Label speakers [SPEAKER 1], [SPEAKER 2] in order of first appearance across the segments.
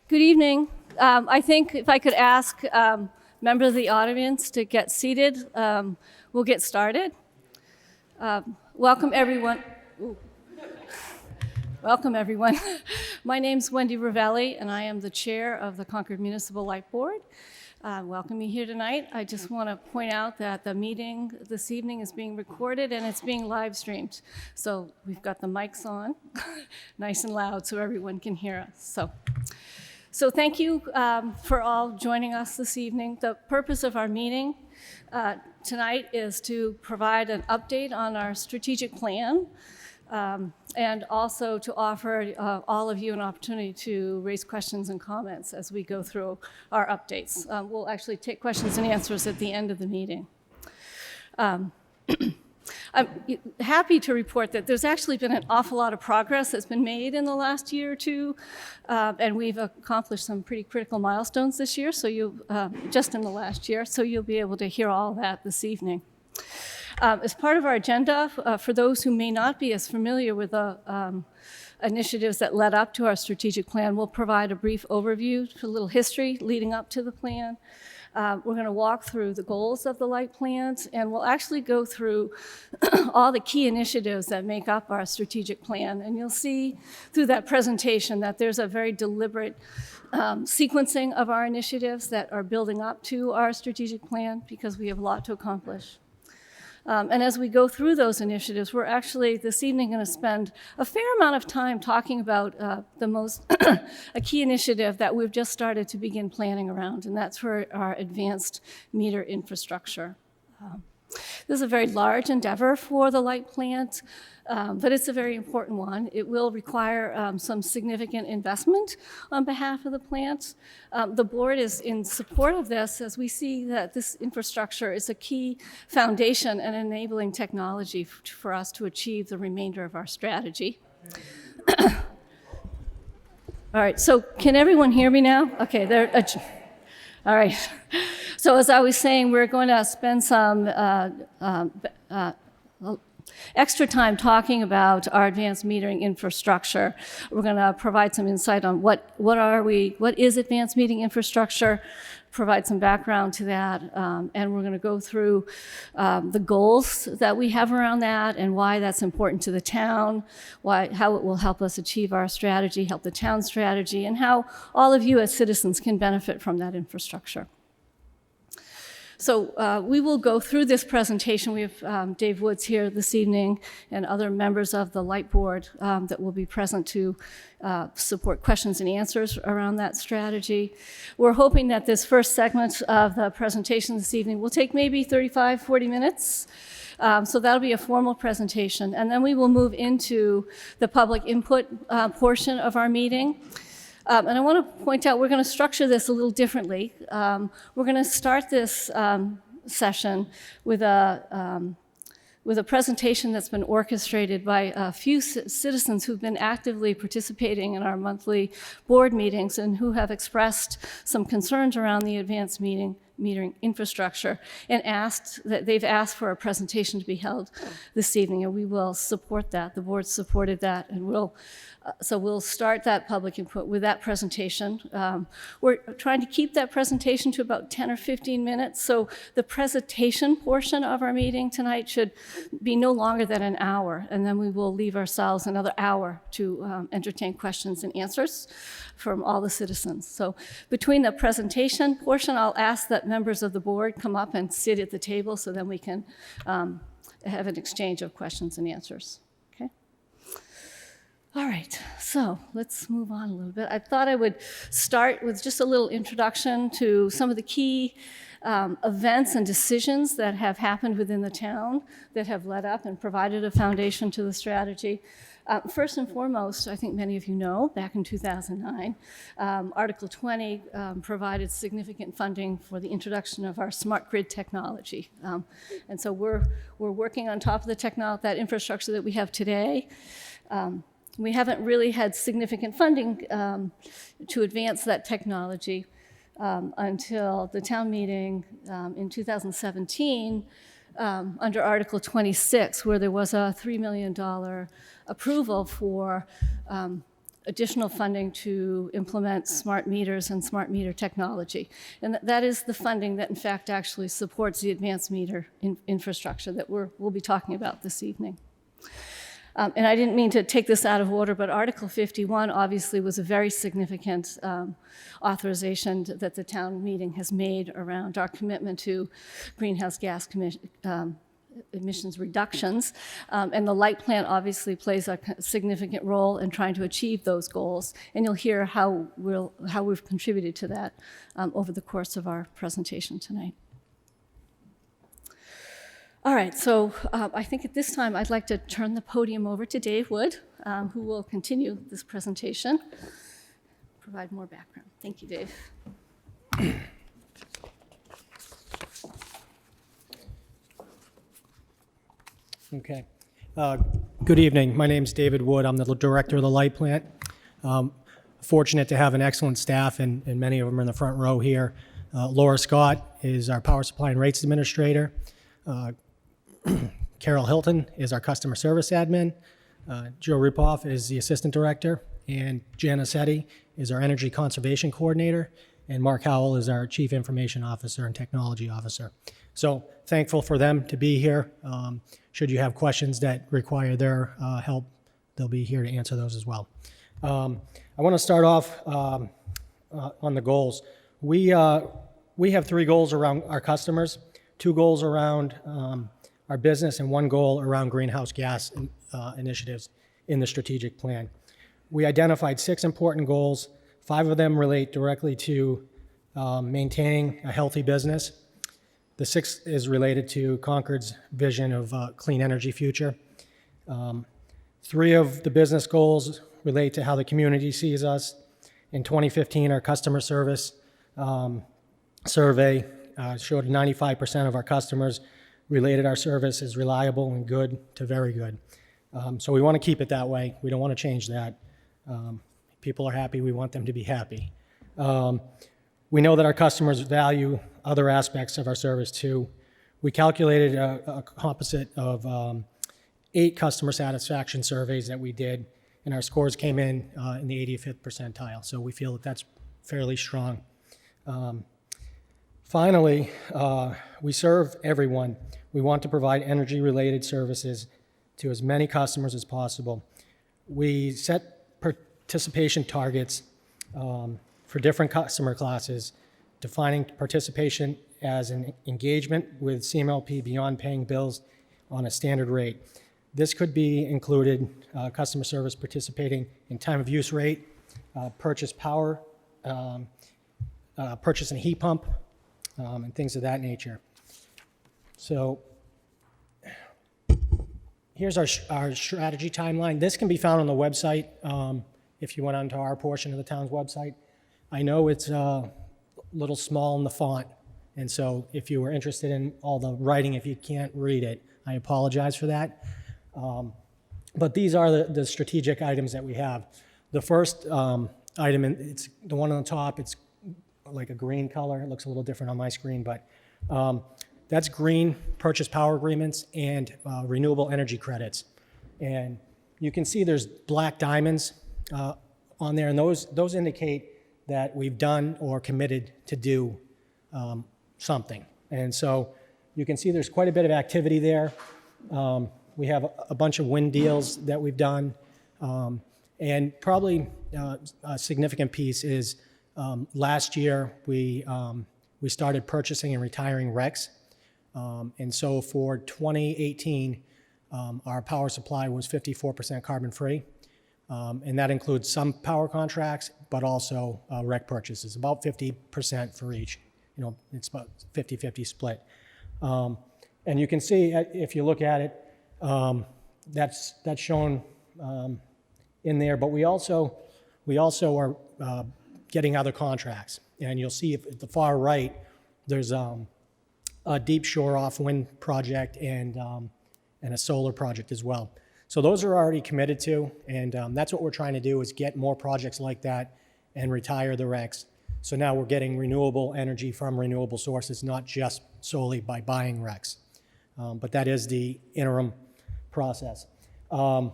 [SPEAKER 1] Good evening. I think if I could ask members of the audience to get seated, we'll get started. Welcome, everyone. Ooh. Welcome, everyone. My name's Wendy Ravelli, and I am the chair of the Concord Municipal Light Board. Welcome you here tonight. I just want to point out that the meeting this evening is being recorded and it's being live streamed. So we've got the mics on, nice and loud, so everyone can hear us. So thank you for all joining us this evening. The purpose of our meeting tonight is to provide an update on our strategic plan and also to offer all of you an opportunity to raise questions and comments as we go through our updates. We'll actually take questions and answers at the end of the meeting. I'm happy to report that there's actually been an awful lot of progress that's been made in the last year or two, and we've accomplished some pretty critical milestones this year, so just in the last year, so you'll be able to hear all that this evening. As part of our agenda, for those who may not be as familiar with the initiatives that led up to our strategic plan, we'll provide a brief overview, a little history leading up to the plan. We're going to walk through the goals of the light plans, and we'll actually go through all the key initiatives that make up our strategic plan. And you'll see through that presentation that there's a very deliberate sequencing of our initiatives that are building up to our strategic plan because we have a lot to accomplish. And as we go through those initiatives, we're actually this evening going to spend a fair amount of time talking about a key initiative that we've just started to begin planning around, and that's for our advanced meter infrastructure. This is a very large endeavor for the light plant, but it's a very important one. It will require some significant investment on behalf of the plant. The board is in support of this as we see that this infrastructure is a key foundation and enabling technology for us to achieve the remainder of our strategy. All right, so can everyone hear me now? Okay, all right. So as I was saying, we're going to spend some extra time talking about our advanced metering infrastructure. We're going to provide some insight on what is advanced metering infrastructure, provide some background to that, and we're going to go through the goals that we have around that and why that's important to the town, how it will help us achieve our strategy, help the town strategy, and how all of you as citizens can benefit from that infrastructure. So we will go through this presentation. We have Dave Woods here this evening and other members of the Light Board that will be present to support questions and answers around that strategy. We're hoping that this first segment of the presentation this evening will take maybe 35, 40 minutes. So that'll be a formal presentation. And then we will move into the public input portion of our meeting. And I want to point out, we're going to structure this a little differently. We're going to start this session with a presentation that's been orchestrated by a few citizens who've been actively participating in our monthly board meetings and who have expressed some concerns around the advanced metering infrastructure and they've asked for a presentation to be held this evening, and we will support that. The board supported that, and so we'll start that public input with that presentation. We're trying to keep that presentation to about 10 or 15 minutes, so the presentation portion of our meeting tonight should be no longer than an hour, and then we will leave ourselves another hour to entertain questions and answers from all the citizens. So between the presentation portion, I'll ask that members of the board come up and sit at the table so then we can have an exchange of questions and answers. Okay? All right, so let's move on a little bit. I thought I would start with just a little introduction to some of the key events and decisions that have happened within the town that have led up and provided a foundation to the strategy. First and foremost, I think many of you know, back in 2009, Article 20 provided significant funding for the introduction of our smart grid technology. And so we're working on top of that infrastructure that we have today. We haven't really had significant funding to advance that technology until the town meeting in 2017 under Article 26, where there was a $3 million approval for additional funding to implement smart meters and smart meter technology. And that is the funding that in fact actually supports the advanced meter infrastructure that we'll be talking about this evening. And I didn't mean to take this out of order, but Article 51 obviously was a very significant authorization that the town meeting has made around our commitment to greenhouse gas emissions reductions. And the light plant obviously plays a significant role in trying to achieve those goals. And you'll hear how we've contributed to that over the course of our presentation tonight. All right, so I think at this time I'd like to turn the podium over to Dave Wood, who will continue this presentation, provide more background. Thank you, Dave.
[SPEAKER 2] Okay. Good evening. My name is David Wood. I'm the director of the light plant. Fortunate to have an excellent staff, and many of them are in the front row here. Laura Scott is our power supply and rates administrator. Carol Hilton is our customer service admin. Joe Ripoff is the assistant director, and Jana Setti is our energy conservation coordinator, and Mark Howell is our chief information officer and technology officer. So thankful for them to be here. Should you have questions that require their help, they'll be here to answer those as well. I want to start off on the goals. We have 3 goals around our customers, 2 goals around our business, and 1 goal around greenhouse gas initiatives in the strategic plan. We identified 6 important goals. 5 of them relate directly to maintaining a healthy business. The 6th is related to Concord's vision of a clean energy future. 3 of the business goals relate to how the community sees us. In 2015, our customer service survey showed 95% of our customers related our service as reliable and good to very good. So we want to keep it that way. We don't want to change that. People are happy. We want them to be happy. We know that our customers value other aspects of our service too. We calculated a composite of 8 customer satisfaction surveys that we did, and our scores came in the 85th percentile. So we feel that that's fairly strong. Finally, we serve everyone. We want to provide energy-related services to as many customers as possible. We set participation targets for different customer classes, defining participation as an engagement with CMLP beyond paying bills on a standard rate. This could be included customer service participating in time of use rate, purchase power, purchase and heat pump, and things of that nature. So here's our strategy timeline. This can be found on the website if you went onto our portion of the town's website. I know it's a little small in the font, and so if you were interested in all the writing, if you can't read it, I apologize for that. But these are the strategic items that we have. The first item, it's the one on the top, it's like a green color. It looks a little different on my screen, but that's green purchase power agreements and renewable energy credits. And you can see there's black diamonds on there, and those indicate that we've done or committed to do something. And so you can see there's quite a bit of activity there. We have a bunch of wind deals that we've done. And probably a significant piece is last year we started purchasing and retiring RECs. And so for 2018, our power supply was 54% carbon free. And that includes some power contracts, but also REC purchases, about 50% for each. You know, it's about 50-50 split. And you can see, if you look at it, that's shown in there, but we also are getting other contracts. And you'll see at the far right, there's a deep shore off wind project and a solar project as well. So those are already committed to, and that's what we're trying to do, is get more projects like that and retire the RECs. So now we're getting renewable energy from renewable sources, not just solely by buying RECs. But that is the interim process. The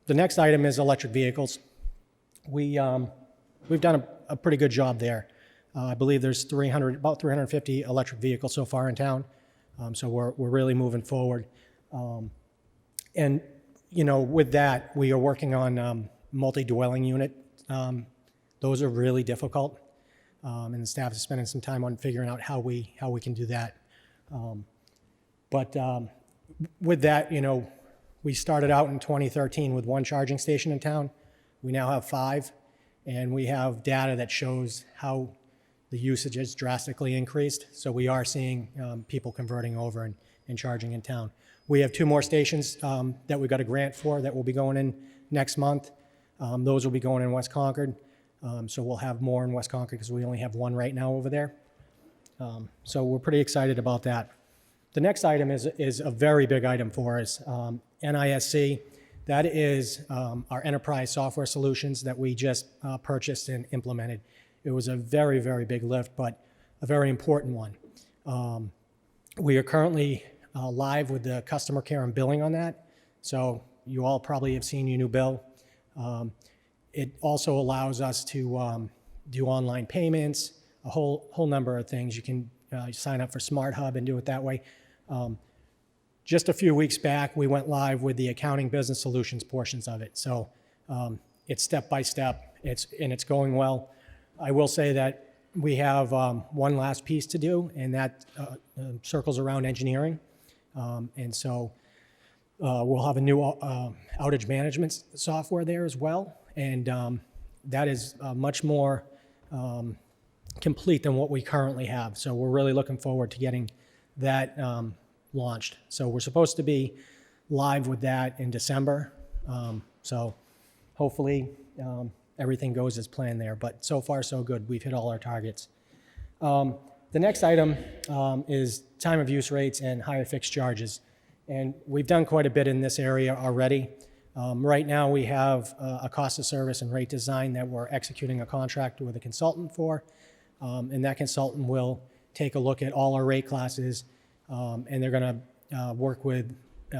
[SPEAKER 2] next item is electric vehicles. we've done a pretty good job there. I believe there's about 350 electric vehicles so far in town, so we're really moving forward. And with that, we are working on multi-dwelling unit. Those are really difficult, and the staff is spending some time on figuring out how we can do that. But with that, we started out in 2013 with 1 charging station in town. We now have 5, and we have data that shows how the usage has drastically increased. So we are seeing people converting over and charging in town. We have 2 more stations that we got a grant for that will be going in next month. Those will be going in West Concord. So we'll have more in West Concord because we only have 1 right now over there. So we're pretty excited about that. The next item is a very big item for us, NISC. That is our enterprise software solutions that we just purchased and implemented. It was a very, very big lift, but a very important one. We are currently live with the customer care and billing on that. So you all probably have seen your new bill. It also allows us to do online payments, a whole number of things. You can sign up for Smart Hub and do it that way. Just a few weeks back, we went live with the accounting business solutions portions of it. So it's step by step, and it's going well. I will say that we have one last piece to do, and that circles around engineering. And so we'll have a new outage management software there as well. And that is much more complete than what we currently have. So we're really looking forward to getting that launched. So we're supposed to be live with that in December. So hopefully everything goes as planned there. But so far, so good. We've hit all our targets. The next item is time of use rates and higher fixed charges. And we've done quite a bit in this area already. Right now, we have a cost of service and rate design that we're executing a contract with a consultant for. And that consultant will take a look at all our rate classes, and they're going to work with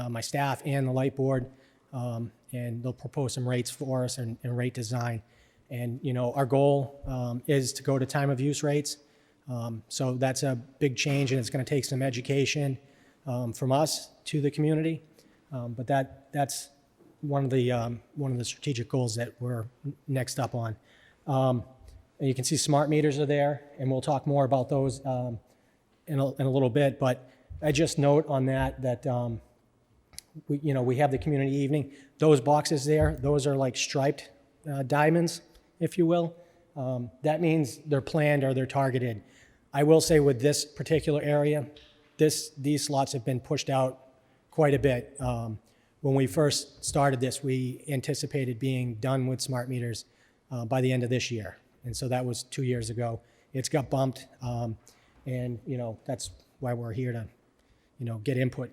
[SPEAKER 2] my staff and the light board, and they'll propose some rates for us and rate design. And our goal is to go to time of use rates. So that's a big change, and it's going to take some education from us to the community. But that's one of the strategic goals that we're next up on. And you can see smart meters are there, and we'll talk more about those in a little bit. But I just note on that we have the community evening. Those boxes there, those are like striped diamonds, if you will. That means they're planned or they're targeted. I will say with this particular area, these slots have been pushed out quite a bit. When we first started this, we anticipated being done with smart meters by the end of this year. And so that was 2 years ago. It's got bumped, and that's why we're here to get input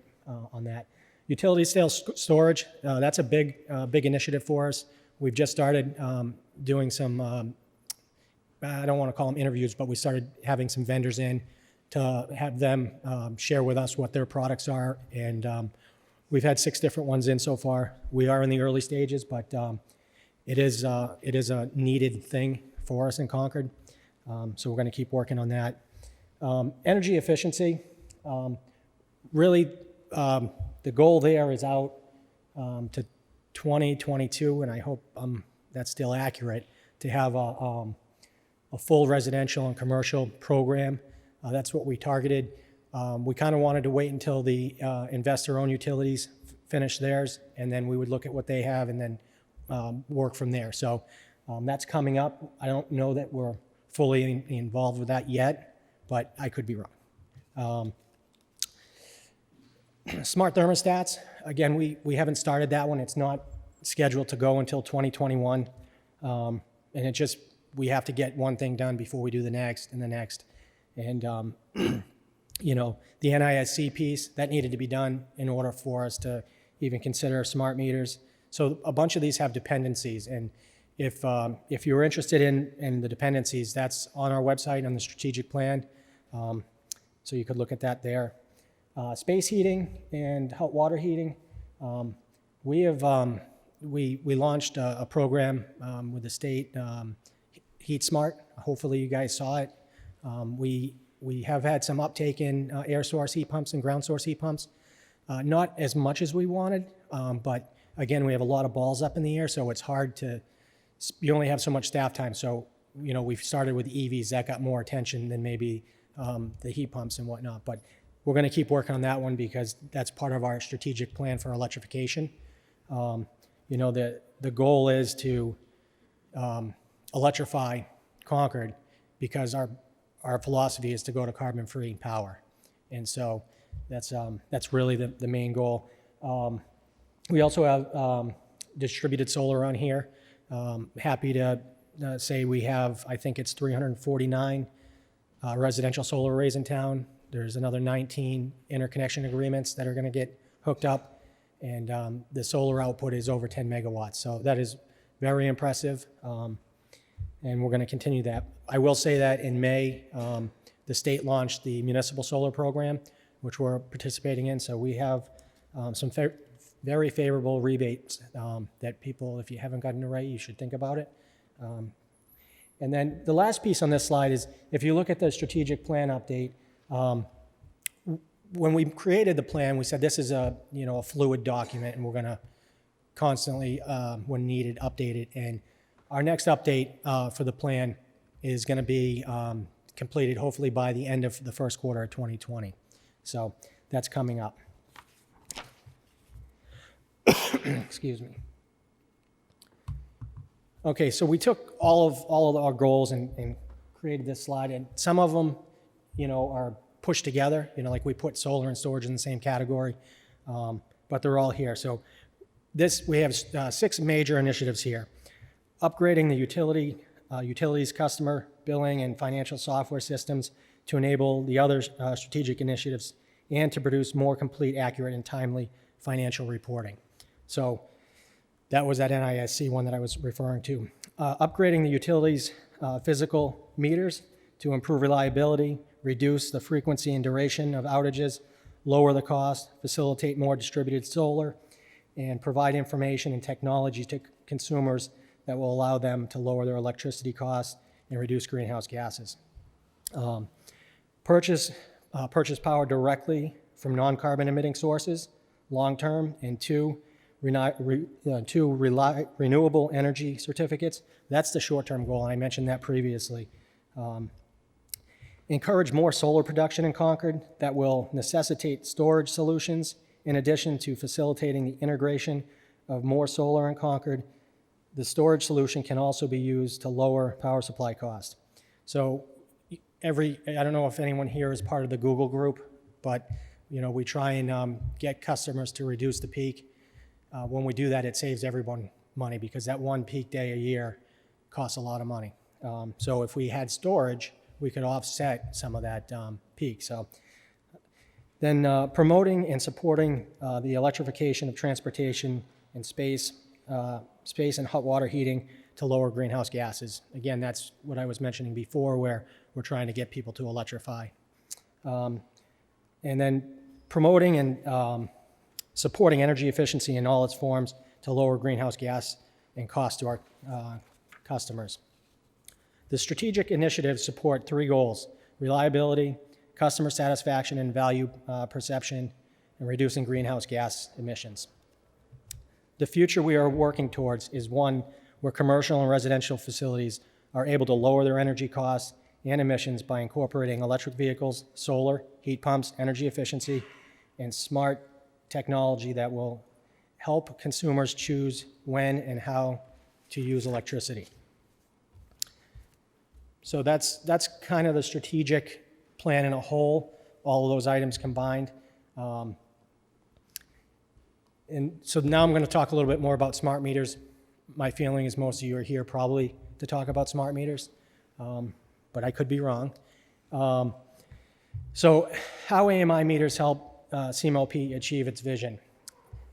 [SPEAKER 2] on that. Utility scale storage, that's a big initiative for us. We've just started doing some, I don't want to call them interviews, but we started having some vendors in to have them share with us what their products are. And we've had 6 different ones in so far. We are in the early stages, but it is a needed thing for us in Concord. So we're going to keep working on that. Energy efficiency, really the goal there is out to 2022, and I hope that's still accurate, to have a full residential and commercial program. That's what we targeted. We kind of wanted to wait until the investor-owned utilities finish theirs, and then we would look at what they have and then work from there. So that's coming up. I don't know that we're fully involved with that yet, but I could be wrong. Smart thermostats, again, we haven't started that one. It's not scheduled to go until 2021. And it just, we have to get one thing done before we do the next and the next. And, the NISC piece, that needed to be done in order for us to even consider smart meters. So a bunch of these have dependencies. And if you're interested in the dependencies, that's on our website on the strategic plan. So you could look at that there. Space heating and hot water heating. We have we launched a program with the state, Heat Smart. Hopefully you guys saw it. We have had some uptake in air source heat pumps and ground source heat pumps. Not as much as we wanted, but again, we have a lot of balls up in the air, so it's hard to, you only have so much staff time. So, you know, we've started with EVs that got more attention than maybe the heat pumps and whatnot. But we're going to keep working on that one because that's part of our strategic plan for electrification. You know, the goal is to electrify Concord because our philosophy is to go to carbon-free power. And so that's really the main goal. We also have distributed solar on here. Happy to say we have, I think it's 349 residential solar arrays in town. There's another 19 interconnection agreements that are going to get hooked up, and the solar output is over 10 megawatts. So that is very impressive, and we're going to continue that. I will say that in May, the state launched the municipal solar program, which we're participating in. So we have some very favorable rebates that people, if you haven't gotten it right, you should think about it. And then the last piece on this slide is, if you look at the strategic plan update, when we created the plan, we said this is a fluid document, and we're going to constantly, when needed, update it. And our next update for the plan is going to be completed hopefully by the end of the first quarter of 2020. So that's coming up. Excuse me. Okay, so we took all of our goals and created this slide, and some of them, are pushed together. Like we put solar and storage in the same category, but they're all here. So we have 6 major initiatives here: upgrading the utilities customer billing and financial software systems to enable the other strategic initiatives, and to produce more complete, accurate, and timely financial reporting. So that was that NISC one that I was referring to. Upgrading the utilities physical meters to improve reliability, reduce the frequency and duration of outages, lower the cost, facilitate more distributed solar, and provide information and technology to consumers that will allow them to lower their electricity costs and reduce greenhouse gases. Purchase power directly from non-carbon emitting sources, long-term, and 2 renewable energy certificates. That's the short-term goal, and I mentioned that previously. Encourage more solar production in Concord that will necessitate storage solutions, in addition to facilitating the integration of more solar in Concord. The storage solution can also be used to lower power supply costs. So I don't know if anyone here is part of the Google group, but we try and get customers to reduce the peak. When we do that, it saves everyone money, because that one peak day a year costs a lot of money. So if we had storage, we could offset some of that peak. So then promoting and supporting the electrification of transportation and space and hot water heating to lower greenhouse gases. Again, that's what I was mentioning before, where we're trying to get people to electrify. And then promoting and supporting energy efficiency in all its forms to lower greenhouse gas and cost to our customers. The strategic initiatives support 3 goals: reliability, customer satisfaction and value perception, and reducing greenhouse gas emissions. The future we are working towards is one where commercial and residential facilities are able to lower their energy costs and emissions by incorporating electric vehicles, solar, heat pumps, energy efficiency, and smart technology that will help consumers choose when and how to use electricity. So that's kind of the strategic plan in a whole, all of those items combined. And so now I'm going to talk a little bit more about smart meters. My feeling is most of you are here probably to talk about smart meters, but I could be wrong. So how AMI meters help CMLP achieve its vision?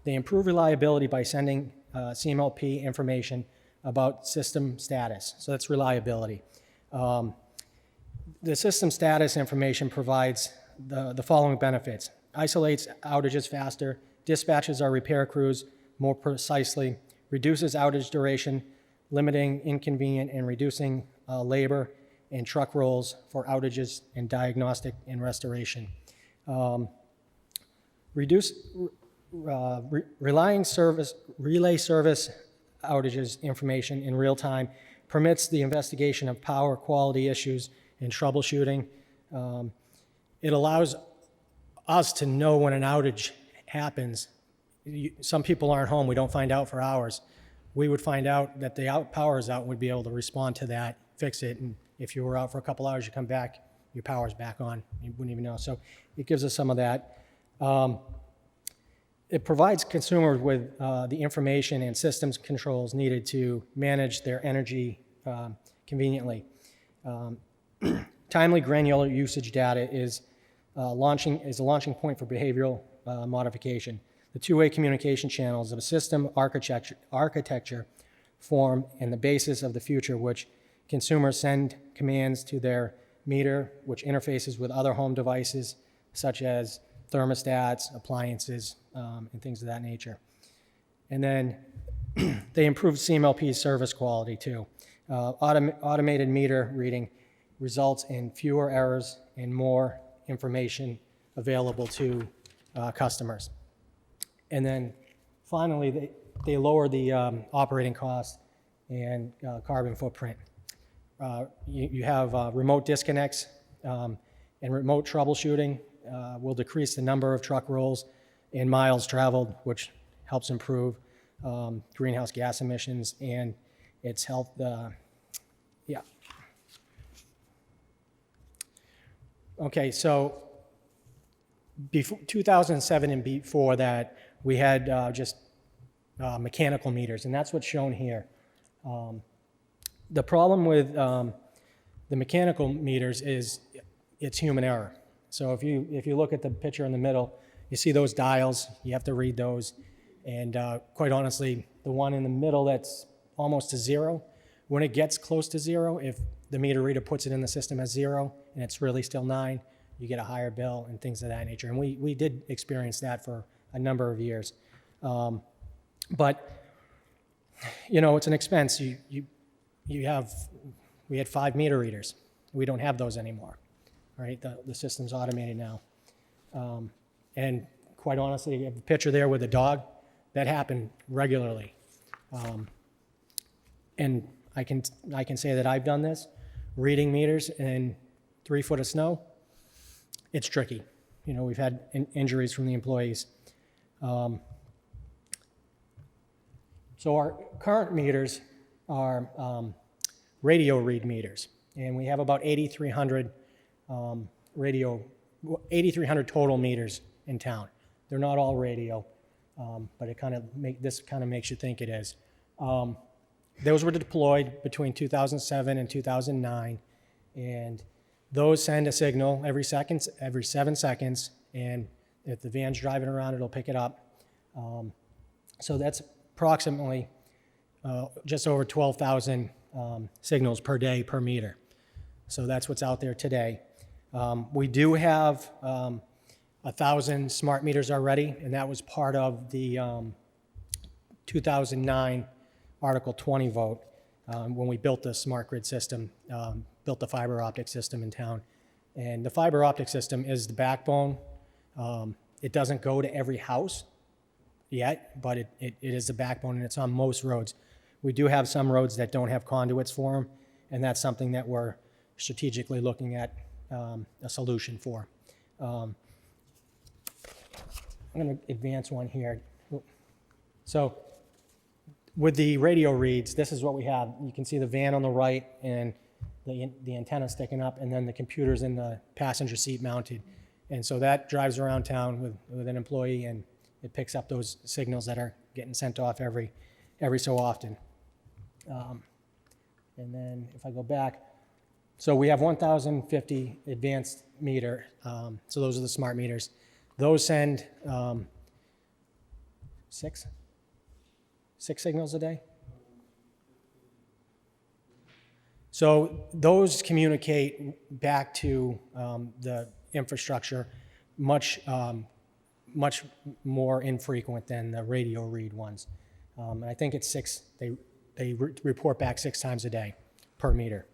[SPEAKER 2] They improve reliability by sending CMLP information about system status. So that's reliability. The system status information provides the following benefits: isolates outages faster, dispatches our repair crews more precisely, reduces outage duration, limiting inconvenient and reducing labor and truck rolls for outages and diagnostic and restoration. Relay service outages information in real time permits the investigation of power quality issues and troubleshooting. It allows us to know when an outage happens. Some people aren't home, we don't find out for hours. We would find out that the power is out and would be able to respond to that, fix it, and if you were out for a couple hours, you come back, your power's back on. You wouldn't even know. So it gives us some of that. It provides consumers with the information and systems controls needed to manage their energy conveniently. Timely granular usage data is a launching point for behavioral modification. The two-way communication channels of a system architecture form and the basis of the future, which consumers send commands to their meter, which interfaces with other home devices such as thermostats, appliances, and things of that nature. And then they improved CMLP's service quality too. Automated meter reading results in fewer errors and more information available to customers. And then finally, they lower the operating costs and carbon footprint. You have remote disconnects and remote troubleshooting will decrease the number of truck rolls and miles traveled, which helps improve greenhouse gas emissions and its health. Yeah. Okay, so before 2007 and before that, we had just mechanical meters, and that's what's shown here. The problem with the mechanical meters is it's human error. So if you look at the picture in the middle, you see those dials, you have to read those, and quite honestly, the one in the middle that's almost to zero, when it gets close to zero, if the meter reader puts it in the system as 0 and it's really still 9, you get a higher bill and things of that nature. And we did experience that for a number of years. But, you know, it's an expense. We had 5 meter readers. We don't have those anymore, right? The system's automated now. And quite honestly, you have the picture there with the dog. That happened regularly. And I can say that I've done this, reading meters in 3 foot of snow. It's tricky. You know, we've had injuries from the employees. So our current meters are radio read meters, and we have about 8,300 total meters in town. They're not all radio, but this kind of makes you think it is. Those were deployed between 2007 and 2009, and those send a signal every 7 seconds, and if the van's driving around, it'll pick it up. So that's approximately just over 12,000 signals per day per meter. So that's what's out there today. We do have 1,000 smart meters already, and that was part of the 2009 Article 20 vote when we built the smart grid system, built the fiber optic system in town. And the fiber optic system is the backbone. It doesn't go to every house yet, but it is the backbone, and it's on most roads. We do have some roads that don't have conduits for them, and that's something that we're strategically looking at a solution for. I'm going to advance one here. So with the radio reads, this is what we have. You can see the van on the right and the antenna sticking up, and then the computer's in the passenger seat mounted. And so that drives around town with an employee, and it picks up those signals that are getting sent off every so often. And then if I go back, so we have 1,050 advanced meter. So those are the smart meters. Those send 6 signals a day. So those communicate back to the infrastructure much more infrequent than the radio read ones. And I think it's they report back 6 times a day per meter,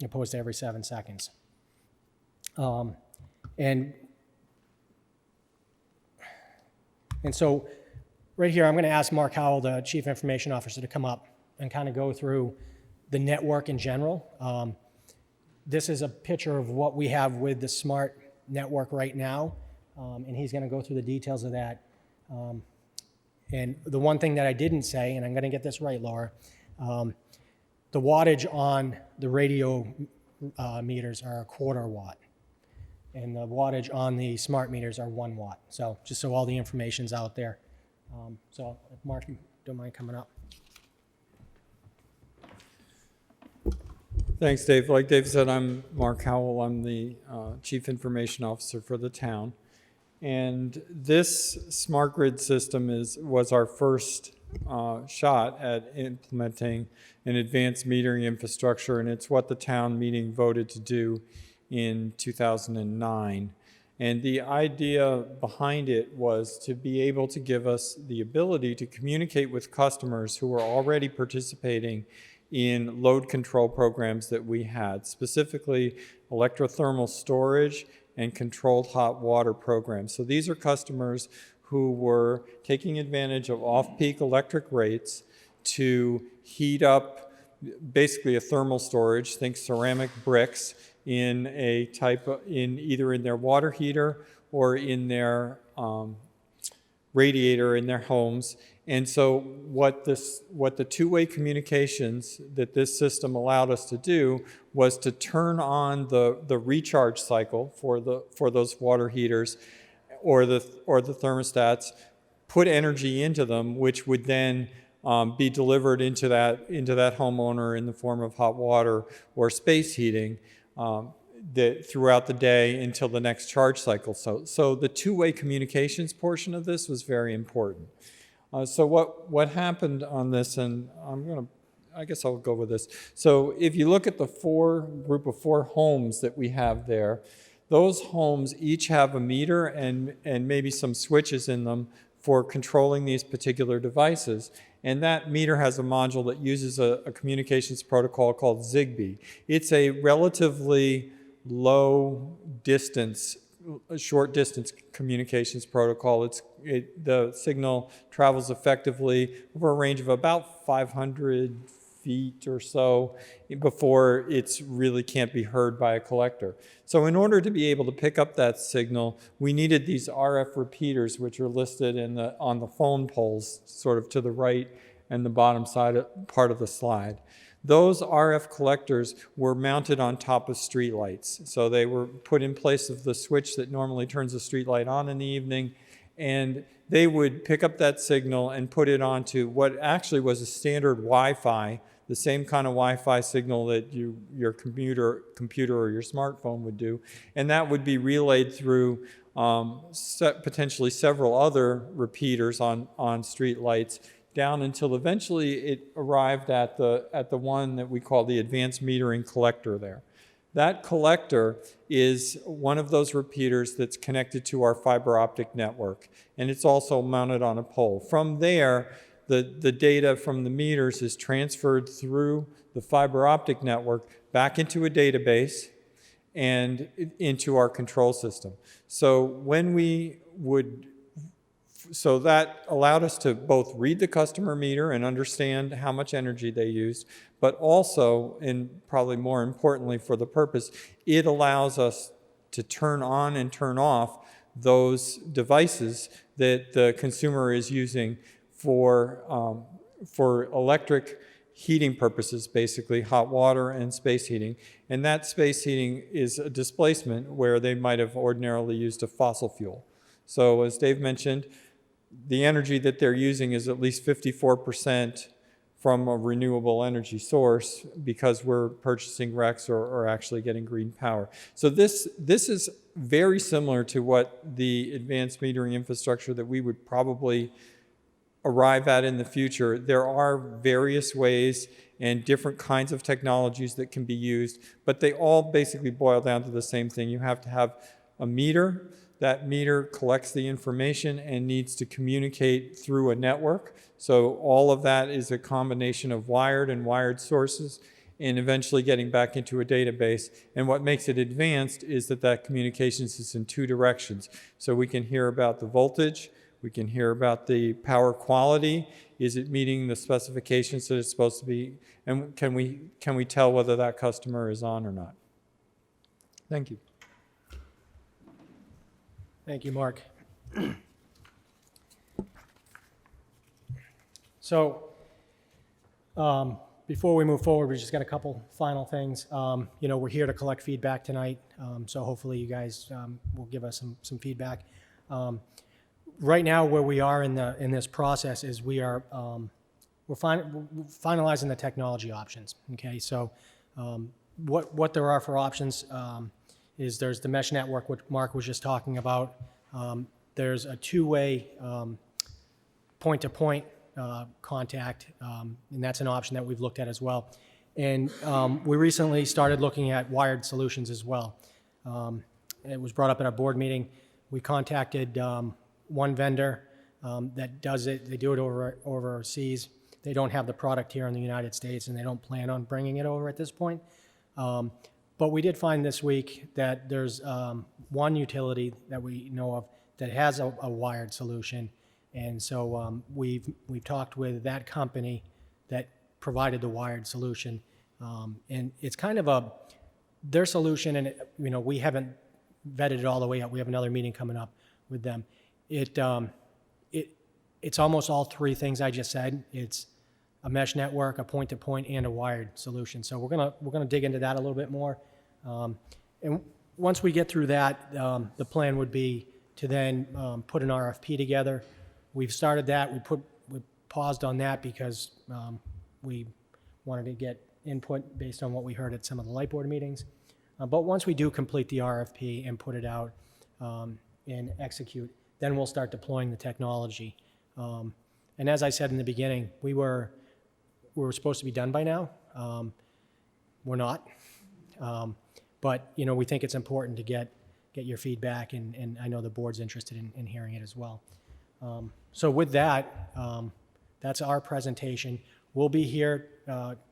[SPEAKER 2] opposed to every 7 seconds. And so right here, I'm going to ask Mark Howell, the Chief Information Officer, to come up and kind of go through the network in general. This is a picture of what we have with the smart network right now, and he's going to go through the details of that. And the one thing that I didn't say, and I'm going to get this right, Laura, the wattage on the radio meters are 1/4 watt, and the wattage on the smart meters are 1 watt. So just so all the information's out there. So if Mark, you don't mind coming up.
[SPEAKER 3] Thanks, Dave. Like Dave said, I'm Mark Howell. I'm the Chief Information Officer for the town. And this smart grid system was our first shot at implementing an advanced metering infrastructure, and it's what the town meeting voted to do in 2009. And the idea behind it was to be able to give us the ability to communicate with customers who were already participating in load control programs that we had, specifically electrothermal storage and controlled hot water programs. So these are customers who were taking advantage of off-peak electric rates to heat up basically a thermal storage, think ceramic bricks, in a type of, either in their water heater or in their radiator in their homes. And so what the two-way communications that this system allowed us to do was to turn on the recharge cycle for those water heaters or the thermostats, put energy into them, which would then be delivered into that homeowner in the form of hot water or space heating throughout the day until the next charge cycle. So the two-way communications portion of this was very important. So what happened on this, and I guess I'll go with this. So if you look at the group of 4 homes that we have there, those homes each have a meter and maybe some switches in them for controlling these particular devices. And that meter has a module that uses a communications protocol called Zigbee. It's a relatively low distance, short distance communications protocol. The signal travels effectively over a range of about 500 feet or so before it's really can't be heard by a collector. So in order to be able to pick up that signal, we needed these RF repeaters, which are listed on the phone poles, sort of to the right and the bottom side part of the slide. Those RF collectors were mounted on top of streetlights. So they were put in place of the switch that normally turns the streetlight on in the evening, and they would pick up that signal and put it onto what actually was a standard Wi-Fi, the same kind of Wi-Fi signal that your computer or your smartphone would do, and that would be relayed through potentially several other repeaters on streetlights down until eventually it arrived at the one that we call the advanced metering collector there. That collector is one of those repeaters that's connected to our fiber optic network, and it's also mounted on a pole. From there, the data from the meters is transferred through the fiber optic network back into a database and into our control system. So so that allowed us to both read the customer meter and understand how much energy they used, but also, and probably more importantly for the purpose, it allows us to turn on and turn off those devices that the consumer is using for electric heating purposes, basically hot water and space heating. And that space heating is a displacement where they might have ordinarily used a fossil fuel. So as Dave mentioned, the energy that they're using is at least 54% from a renewable energy source because we're purchasing RECs or actually getting green power. So this is very similar to what the advanced metering infrastructure that we would probably arrive at in the future. There are various ways and different kinds of technologies that can be used, but they all basically boil down to the same thing. You have to have a meter. That meter collects the information and needs to communicate through a network. So all of that is a combination of wired and wired sources, and eventually getting back into a database. And what makes it advanced is that communications is in two directions. So we can hear about the voltage, we can hear about the power quality. Is it meeting the specifications that it's supposed to be? And can we tell whether that customer is on or not? Thank you.
[SPEAKER 2] Thank you, Mark. So, before we move forward, we just got a couple final things. We're here to collect feedback tonight, so hopefully you guys will give us some feedback. Right now, where we are in this process is we're finalizing the technology options. Okay, so what there are for options is there's the mesh network, which Mark was just talking about. There's a two-way point-to-point contact, and that's an option that we've looked at as well. And we recently started looking at wired solutions as well. It was brought up at our board meeting. We contacted one vendor that does it. They do it overseas. They don't have the product here in the United States, and they don't plan on bringing it over at this point. But we did find this week that there's one utility that we know of that has a wired solution. And so we've talked with that company that provided the wired solution. And it's kind of their solution, and we haven't vetted it all the way up. We have another meeting coming up with them. It's almost all three things I just said. It's a mesh network, a point-to-point, and a wired solution. So we're gonna dig into that a little bit more. And once we get through that, the plan would be to then put an RFP together. We've started that. We paused on that because we wanted to get input based on what we heard at some of the light board meetings. But once we do complete the RFP and put it out and execute, then we'll start deploying the technology. And as I said in the beginning, we were supposed to be done by now. We're not. But we think it's important to get your feedback, and I know the board's interested in hearing it as well. So with that, that's our presentation. We'll be here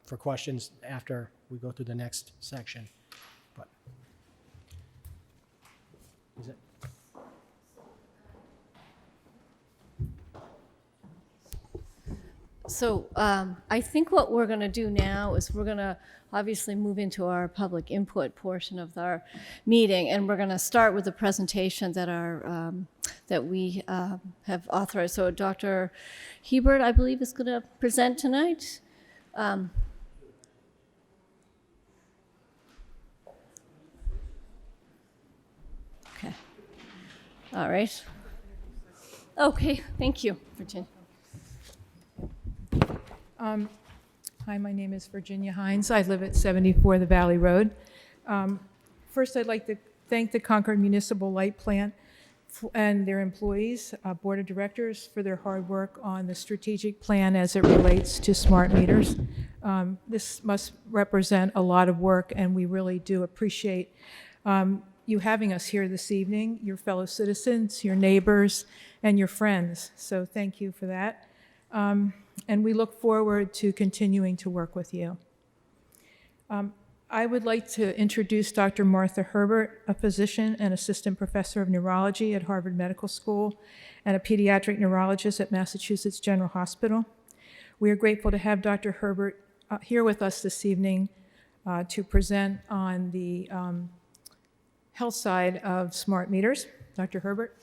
[SPEAKER 2] for questions after we go through the next section. But is it?
[SPEAKER 1] So I think what we're going to do now is we're going to obviously move into our public input portion of our meeting, and we're going to start with the presentation that we have authorized. So Dr. Hebert, I believe, is going to present tonight. Okay. All right. Okay. Thank you, Virginia.
[SPEAKER 4] Hi, my name is Virginia Hines. I live at 74 the Valley Road. First, I'd like to thank the Concord Municipal Light Plant and their employees, Board of Directors, for their hard work on the strategic plan as it relates to smart meters. This must represent a lot of work, and we really do appreciate you having us here this evening, your fellow citizens, your neighbors, and your friends. So thank you for that. And we look forward to continuing to work with you. I would like to introduce Dr. Martha Herbert, a physician and assistant professor of neurology at Harvard Medical School and a pediatric neurologist at Massachusetts General Hospital. We are grateful to have Dr. Herbert here with us this evening to present on the health side of smart meters. Dr. Herbert.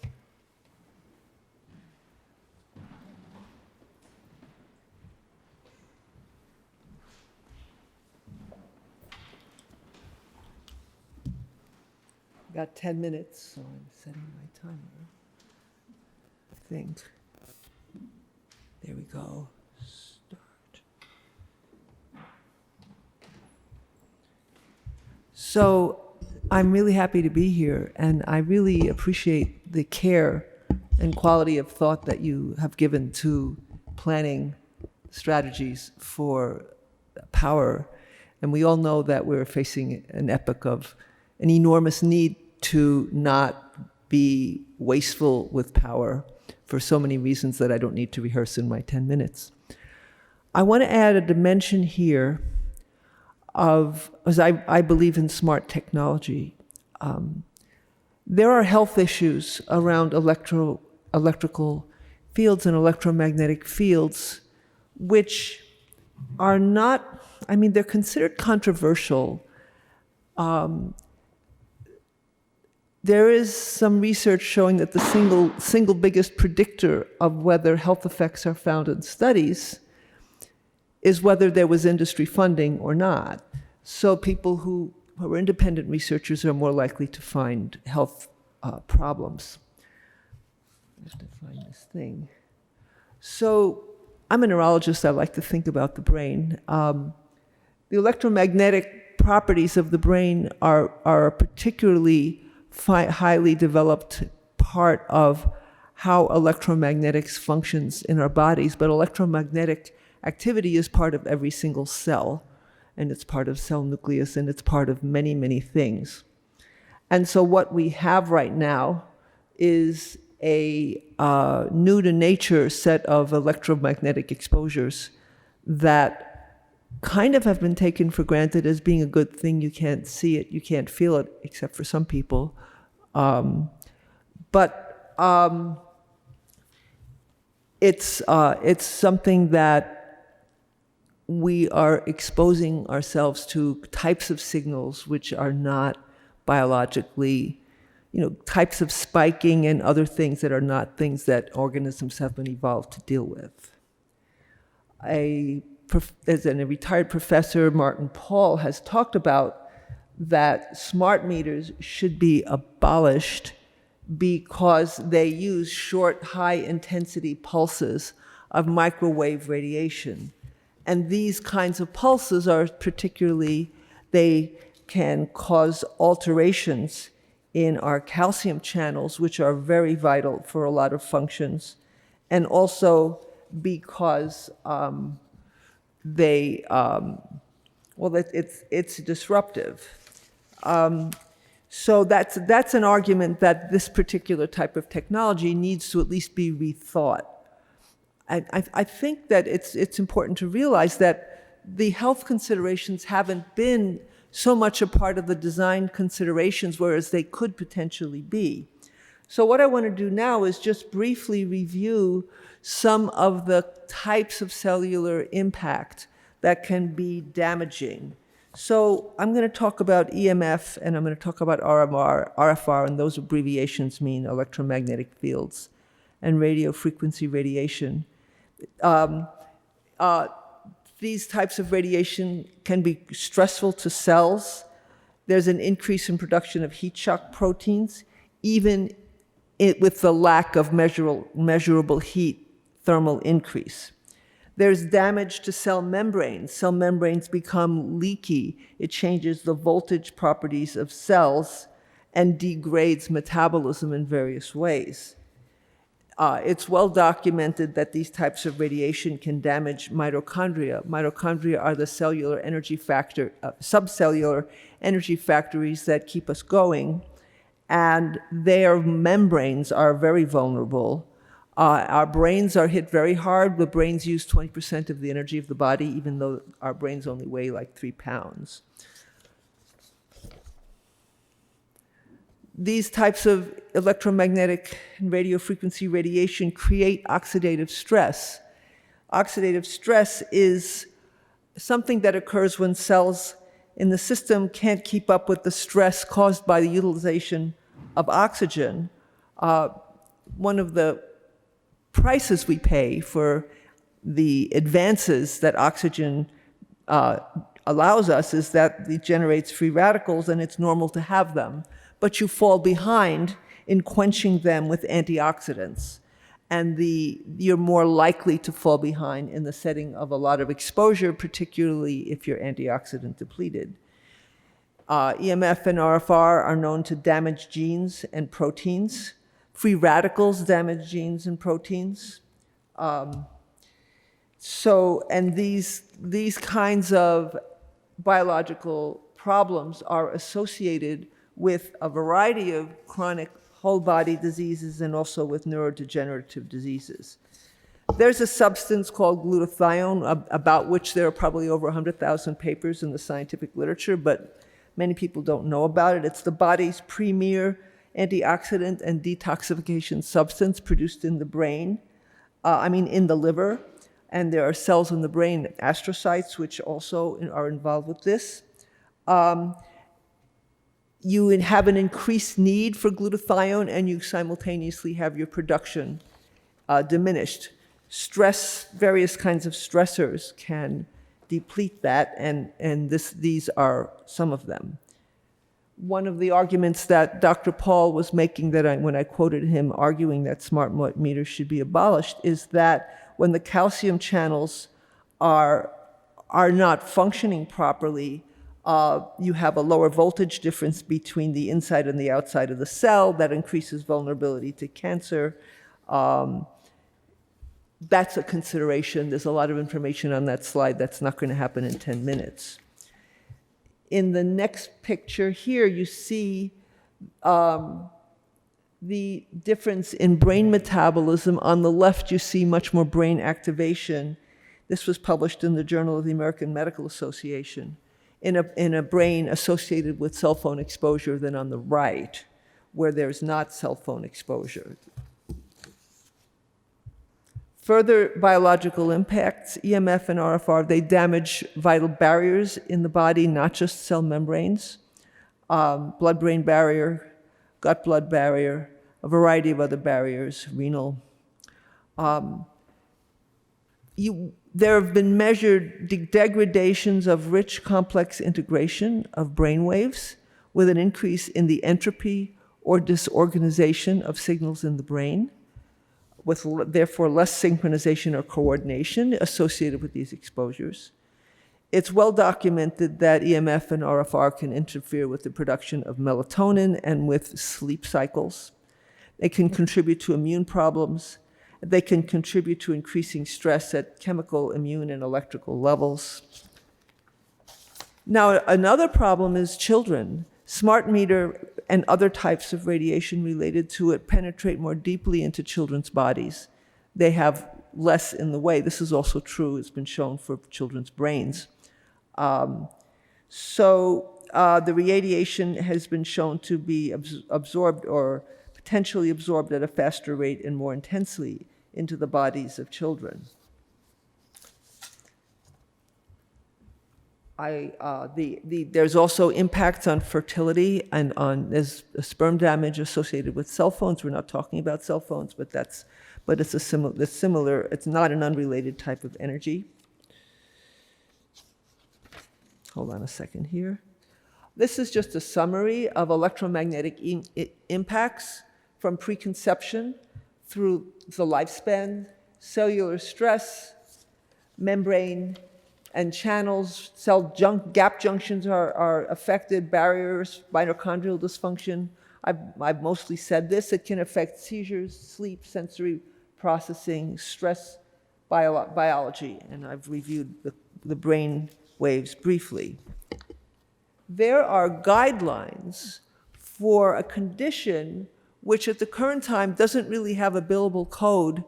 [SPEAKER 5] Got 10 minutes, so I'm setting my timer. I think. There we go. Start. So I'm really happy to be here, and I really appreciate the care and quality of thought that you have given to planning strategies for power. And we all know that we're facing an epoch of an enormous need to not be wasteful with power for so many reasons that I don't need to rehearse in my 10 minutes. I want to add a dimension here of, as I believe in smart technology. There are health issues around electrical fields and electromagnetic fields, which are not, I mean, they're considered controversial. There is some research showing that the single biggest predictor of whether health effects are found in studies is whether there was industry funding or not. So people who are independent researchers are more likely to find health problems. I have to find this thing. So I'm a neurologist. I like to think about the brain. The electromagnetic properties of the brain are a particularly highly developed part of how electromagnetics functions in our bodies, but electromagnetic activity is part of every single cell, and it's part of cell nucleus, and it's part of many, many things. And so what we have right now is a new to nature set of electromagnetic exposures that kind of have been taken for granted as being a good thing. You can't see it, you can't feel it, except for some people. It's something that we are exposing ourselves to types of signals which are not biologically, types of spiking and other things that are not things that organisms have been evolved to deal with. As a retired professor, Martin Paul, has talked about that smart meters should be abolished because they use short, high-intensity pulses of microwave radiation. And these kinds of pulses are particularly, they can cause alterations in our calcium channels, which are very vital for a lot of functions, and also because it's disruptive. So that's an argument that this particular type of technology needs to at least be rethought. I think that it's important to realize that the health considerations haven't been so much a part of the design considerations, whereas they could potentially be. So what I want to do now is just briefly review some of the types of cellular impact that can be damaging. So I'm going to talk about EMF, and I'm going to talk about RFR, and those abbreviations mean electromagnetic fields, and radio frequency radiation. These types of radiation can be stressful to cells. There's an increase in production of heat shock proteins, even with the lack of measurable heat thermal increase. There's damage to cell membranes. Cell membranes become leaky. It changes the voltage properties of cells and degrades metabolism in various ways. It's well documented that these types of radiation can damage mitochondria. Mitochondria are the cellular energy subcellular energy factories that keep us going, and their membranes are very vulnerable. Our brains are hit very hard. The brains use 20% of the energy of the body, even though our brains only weigh like 3 pounds. These types of electromagnetic and radio frequency radiation create oxidative stress. Oxidative stress is something that occurs when cells in the system can't keep up with the stress caused by the utilization of oxygen. One of the prices we pay for the advances that oxygen allows us is that it generates free radicals, and it's normal to have them. But you fall behind in quenching them with antioxidants. And you're more likely to fall behind in the setting of a lot of exposure, particularly if you're antioxidant depleted. EMF and RFR are known to damage genes and proteins. Free radicals damage genes and proteins. And these kinds of biological problems are associated with a variety of chronic whole body diseases and also with neurodegenerative diseases. There's a substance called glutathione, about which there are probably over 100,000 papers in the scientific literature, but many people don't know about it. It's the body's premier antioxidant and detoxification substance produced in the brain, in the liver. And there are cells in the brain, astrocytes, which also are involved with this. You have an increased need for glutathione, and you simultaneously have your production diminished. Stress, various kinds of stressors can deplete that, and these are some of them. One of the arguments that Dr. Paul was making, when I quoted him arguing that smart meters should be abolished, is that when the calcium channels are not functioning properly, you have a lower voltage difference between the inside and the outside of the cell that increases vulnerability to cancer. That's a consideration. There's a lot of information on that slide. That's not going to happen in 10 minutes. In the next picture here, you see the difference in brain metabolism. On the left, you see much more brain activation. This was published in the Journal of the American Medical Association in a brain associated with cell phone exposure than on the right, where there's not cell phone exposure. Further biological impacts, EMF and RFR, they damage vital barriers in the body, not just cell membranes, blood-brain barrier, gut-blood barrier, a variety of other barriers, renal. There have been measured degradations of rich, complex integration of brain waves with an increase in the entropy or disorganization of signals in the brain, with therefore less synchronization or coordination associated with these exposures. It's well documented that EMF and RFR can interfere with the production of melatonin and with sleep cycles. They can contribute to immune problems. They can contribute to increasing stress at chemical, immune, and electrical levels. Now, another problem is children. Smart meter and other types of radiation related to it penetrate more deeply into children's bodies. They have less in the way. This is also true, it's been shown for children's brains. The radiation has been shown to be absorbed or potentially absorbed at a faster rate and more intensely into the bodies of children. There's also impacts on fertility and there's sperm damage associated with cell phones. We're not talking about cell phones, but it's similar. It's not an unrelated type of energy. Hold on a second here. This is just a summary of electromagnetic impacts from preconception through the lifespan, cellular stress, membrane and channels, gap junctions are affected, barriers, mitochondrial dysfunction. I've mostly said this. It can affect seizures, sleep, sensory processing, stress biology, and I've reviewed the brain waves briefly. There are guidelines for a condition which at the current time doesn't really have a billable code,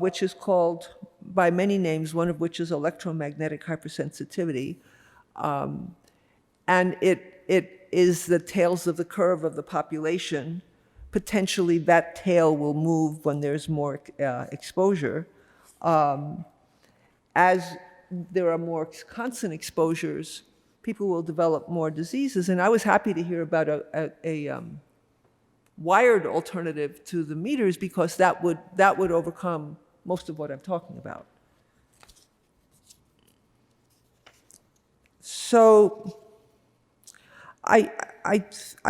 [SPEAKER 5] which is called by many names, one of which is electromagnetic hypersensitivity. And it is the tails of the curve of the population. Potentially that tail will move when there's more exposure. As there are more constant exposures, people will develop more diseases. And I was happy to hear about a wired alternative to the meters, because that would overcome most of what I'm talking about. So I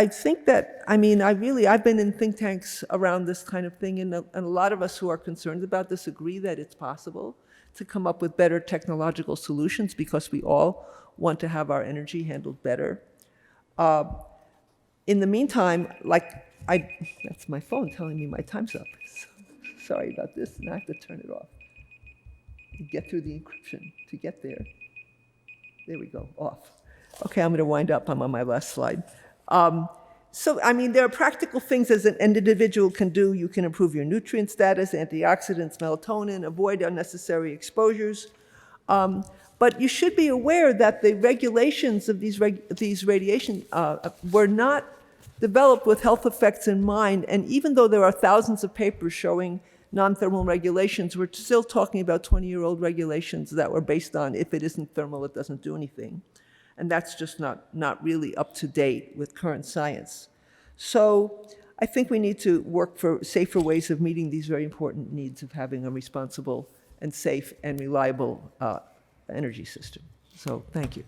[SPEAKER 5] think that, I've been in think tanks around this kind of thing, and a lot of us who are concerned about this agree that it's possible to come up with better technological solutions, because we all want to have our energy handled better. In the meantime, that's my phone telling me my time's up. Sorry about this, and I have to turn it off. Get through the encryption to get there. There we go, off. Okay, I'm going to wind up. I'm on my last slide. So, I mean, there are practical things as an individual can do. You can improve your nutrient status, antioxidants, melatonin, avoid unnecessary exposures. But you should be aware that the regulations of these radiation were not developed with health effects in mind. And even though there are thousands of papers showing non-thermal regulations, we're still talking about 20-year-old regulations that were based on if it isn't thermal, it doesn't do anything. And that's just not really up to date with current science. So I think we need to work for safer ways of meeting these very important needs of having a responsible and safe and reliable energy system. So thank you.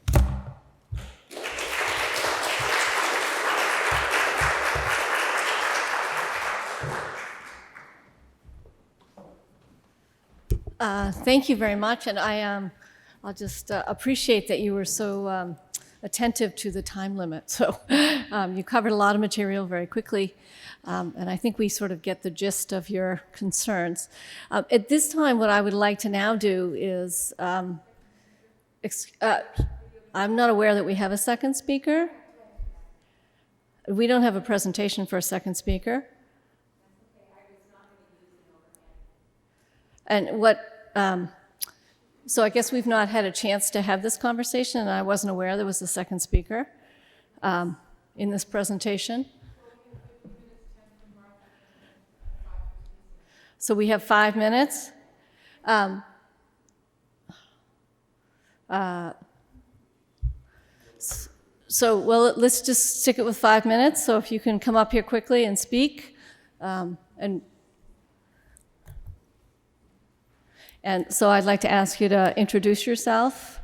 [SPEAKER 1] Thank you very much, and I'll just appreciate that you were so attentive to the time limit. So you covered a lot of material very quickly, and I think we sort of get the gist of your concerns. At this time, what I would like to now do is, I'm not aware that we have a second speaker. We don't have a presentation for a second speaker. And so I guess we've not had a chance to have this conversation, and I wasn't aware there was a second speaker in this presentation. So we have 5 minutes. Well, let's just stick it with 5 minutes. So if you can come up here quickly and speak, and so I'd like to ask you to introduce yourself.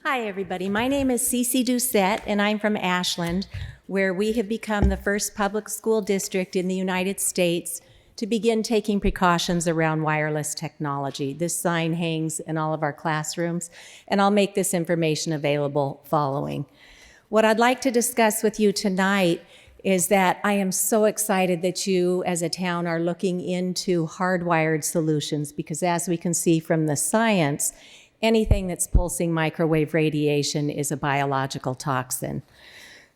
[SPEAKER 6] Hi, everybody. My name is Cassie Doucet, and I'm from Ashland, where we have become the first public school district in the United States to begin taking precautions around wireless technology. This sign hangs in all of our classrooms, and I'll make this information available following. What I'd like to discuss with you tonight is that I am so excited that you as a town are looking into hardwired solutions, because as we can see from the science, anything that's pulsing microwave radiation is a biological toxin.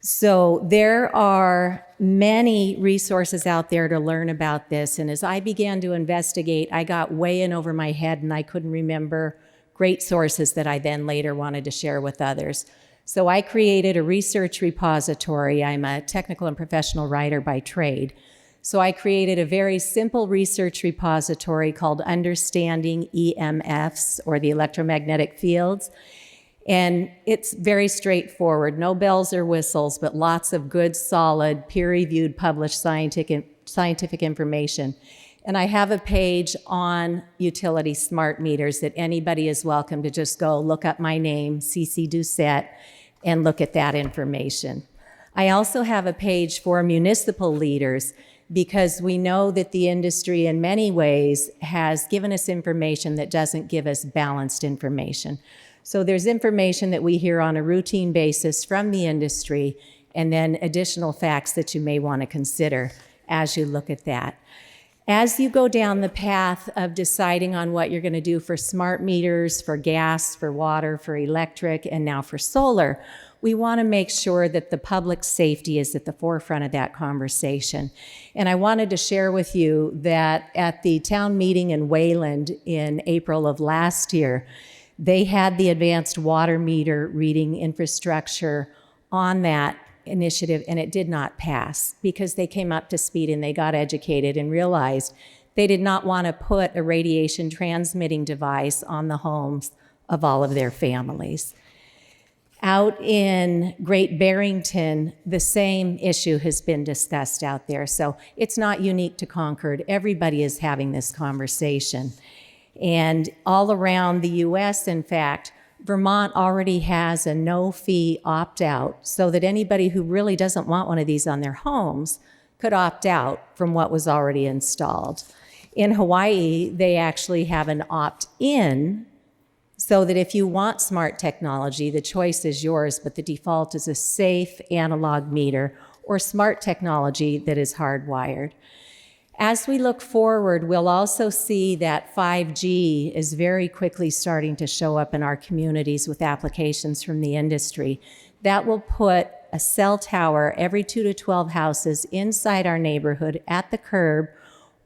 [SPEAKER 6] So there are many resources out there to learn about this, and as I began to investigate, I got way in over my head and I couldn't remember great sources that I then later wanted to share with others. So I created a research repository. I'm a technical and professional writer by trade. So I created a very simple research repository called Understanding EMFs, or the electromagnetic fields. And it's very straightforward, no bells or whistles, but lots of good, solid, peer-reviewed, published scientific information. And I have a page on utility smart meters that anybody is welcome to just go look up my name, Cassie Doucet, and look at that information. I also have a page for municipal leaders, because we know that the industry in many ways has given us information that doesn't give us balanced information. So there's information that we hear on a routine basis from the industry, and then additional facts that you may want to consider as you look at that. As you go down the path of deciding on what you're going to do for smart meters, for gas, for water, for electric, and now for solar, we want to make sure that the public safety is at the forefront of that conversation. And I wanted to share with you that at the town meeting in Wayland in April of last year, they had the advanced water meter reading infrastructure on that initiative, and it did not pass because they came up to speed and they got educated and realized they did not want to put a radiation transmitting device on the homes of all of their families. Out in Great Barrington, the same issue has been discussed out there. So it's not unique to Concord. Everybody is having this conversation. And all around the US, in fact, Vermont already has a no-fee opt-out so that anybody who really doesn't want one of these on their homes could opt out from what was already installed. In Hawaii, they actually have an opt-in so that if you want smart technology, the choice is yours, but the default is a safe analog meter or smart technology that is hardwired. As we look forward, we'll also see that 5G is very quickly starting to show up in our communities with applications from the industry. That will put a cell tower every 2 to 12 houses inside our neighborhood at the curb,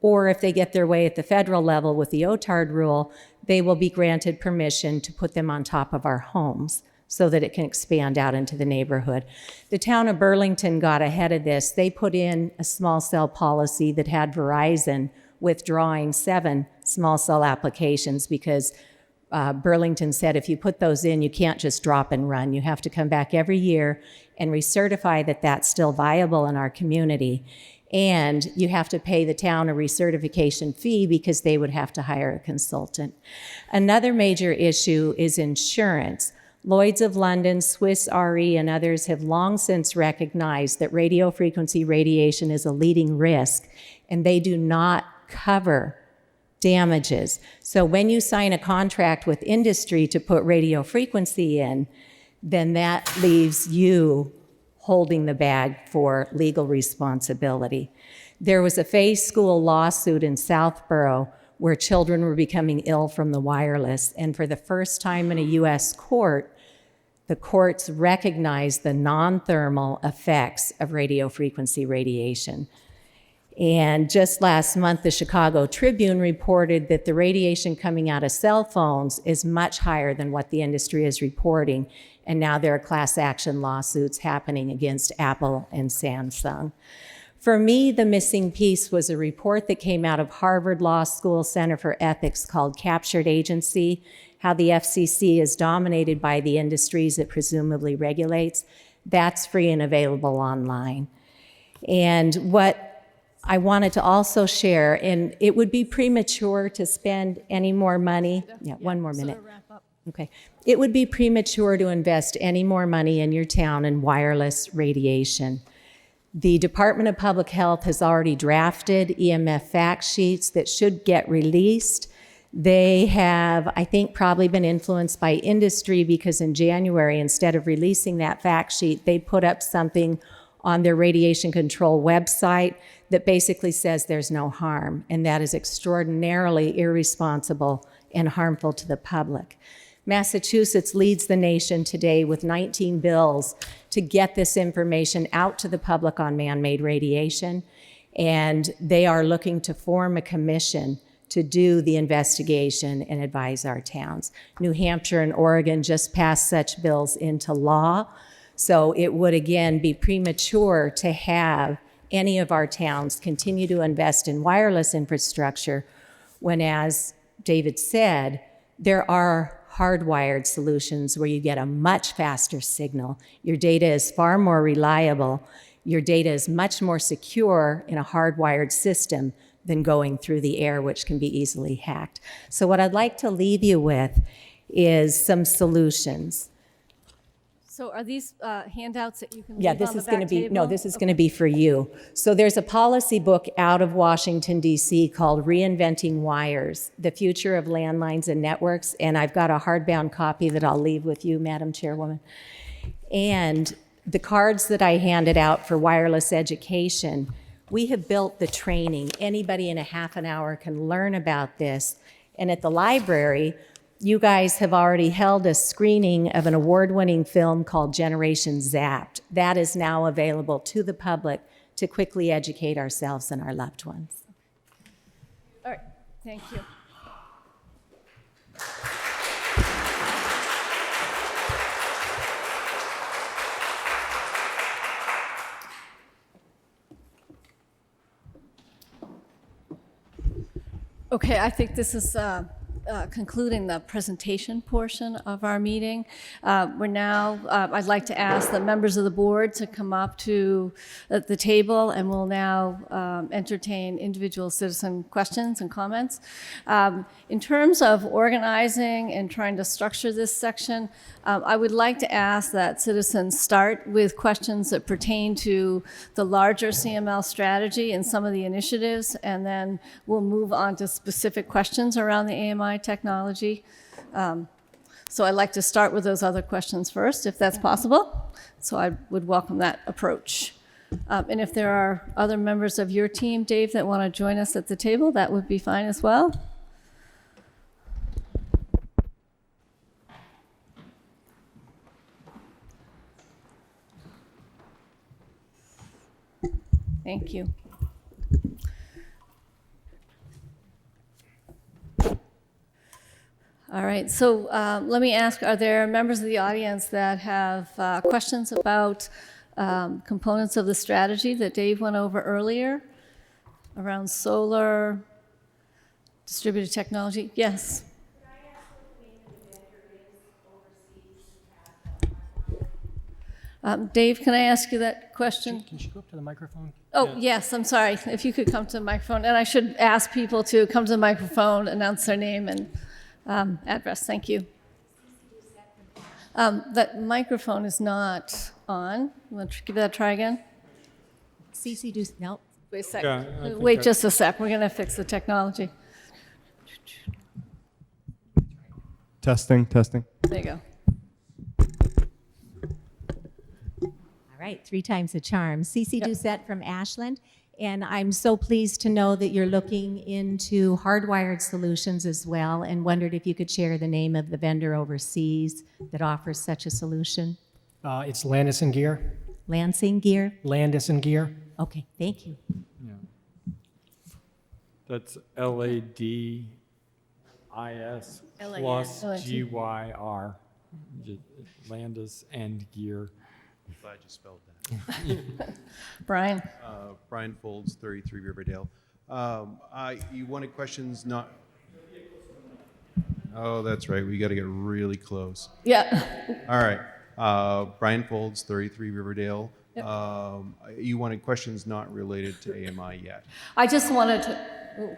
[SPEAKER 6] or if they get their way at the federal level with the OTARD rule, they will be granted permission to put them on top of our homes so that it can expand out into the neighborhood. The town of Burlington got ahead of this. They put in a small cell policy that had Verizon withdrawing 7 small cell applications because Burlington said if you put those in, you can't just drop and run. You have to come back every year and recertify that that's still viable in our community. And you have to pay the town a recertification fee because they would have to hire a consultant. Another major issue is insurance. Lloyd's of London, Swiss Re, and others have long since recognized that radio frequency radiation is a leading risk, and they do not cover damages. So when you sign a contract with industry to put radio frequency in, then that leaves you holding the bag for legal responsibility. There was a Fay School lawsuit in Southborough where children were becoming ill from the wireless, and for the first time in a U.S. court, the courts recognized the non-thermal effects of radio frequency radiation. And just last month, the Chicago Tribune reported that the radiation coming out of cell phones is much higher than what the industry is reporting, and now there are class action lawsuits happening against Apple and Samsung. For me, the missing piece was a report that came out of Harvard Law School Center for Ethics called Captured Agency, how the FCC is dominated by the industries it presumably regulates. That's free and available online. And what I wanted to also share, and it would be premature to spend any more money. Yeah, one more minute. Okay. It would be premature to invest any more money in your town in wireless radiation. The Department of Public Health has already drafted EMF fact sheets that should get released. They have, I think, probably been influenced by industry because in January, instead of releasing that fact sheet, they put up something on their radiation control website that basically says there's no harm, and that is extraordinarily irresponsible and harmful to the public. Massachusetts leads the nation today with 19 bills to get this information out to the public on man-made radiation, and they are looking to form a commission to do the investigation and advise our towns. New Hampshire and Oregon just passed such bills into law, so it would again be premature to have any of our towns continue to invest in wireless infrastructure when, as David said, there are hardwired solutions where you get a much faster signal. Your data is far more reliable. Your data is much more secure in a hardwired system than going through the air, which can be easily hacked. So what I'd like to leave you with is some solutions.
[SPEAKER 1] So are these handouts that you can
[SPEAKER 6] Yeah,
[SPEAKER 1] leave
[SPEAKER 6] this
[SPEAKER 1] on the
[SPEAKER 6] is going to
[SPEAKER 1] back
[SPEAKER 6] be,
[SPEAKER 1] table?
[SPEAKER 6] no, this is going to be for you. So there's a policy book out of Washington, D.C. called Reinventing Wires, The Future of Landlines and Networks, and I've got a hardbound copy that I'll leave with you, Madam Chairwoman. And the cards that I handed out for wireless education, we have built the training. Anybody in a half an hour can learn about this. And at the library, you guys have already held a screening of an award-winning film called Generation Zapped. That is now available to the public to quickly educate ourselves and our loved ones.
[SPEAKER 1] All right, thank you. Okay, I think this is concluding the presentation portion of our meeting. We're now, I'd like to ask the members of the board to come up to the table, and we'll now entertain individual citizen questions and comments. In terms of organizing and trying to structure this section, I would like to ask that citizens start with questions that pertain to the larger CML strategy and some of the initiatives, and then we'll move on to specific questions around the AMI technology. So I'd like to start with those other questions first, if that's possible. So I would welcome that approach. And if there are other members of your team, Dave, that want to join us at the table, that would be fine as well. Thank you. All right, so let me ask, are there members of the audience that have questions about components of the strategy that Dave went over earlier around solar, distributed technology? Yes. Dave, can I ask you that question?
[SPEAKER 2] Can she go up to the microphone?
[SPEAKER 1] Oh, yes, I'm sorry. If you could come to the microphone. And I should ask people to come to the microphone, announce their name and address. Thank you. That microphone is not on. You want to give that a try again?
[SPEAKER 6] Cassie Doucet, no.
[SPEAKER 1] Wait a sec.
[SPEAKER 3] Yeah, I think
[SPEAKER 1] Wait just a sec. We're going to fix the technology.
[SPEAKER 7] Testing, testing.
[SPEAKER 1] There you go.
[SPEAKER 6] All right, 3 times the charm. Cassie Doucet from Ashland, and I'm so pleased to know that you're looking into hardwired solutions as well, and wondered if you could share the name of the vendor overseas that offers such a solution.
[SPEAKER 2] It's Landis and Gear.
[SPEAKER 6] Lansing Gear?
[SPEAKER 2] Landis and Gear.
[SPEAKER 6] Okay, thank you.
[SPEAKER 3] Yeah. That's LADIS plus GYR. Landis and Gear.
[SPEAKER 8] Glad you spelled that.
[SPEAKER 1] Brian.
[SPEAKER 8] Brian Folds, 33 Riverdale. You wanted questions not... Oh, that's right. We got to get really close.
[SPEAKER 1] Yeah.
[SPEAKER 8] All right. Brian Folds, 33 Riverdale. You wanted questions not related to AMI yet.
[SPEAKER 1] I just wanted to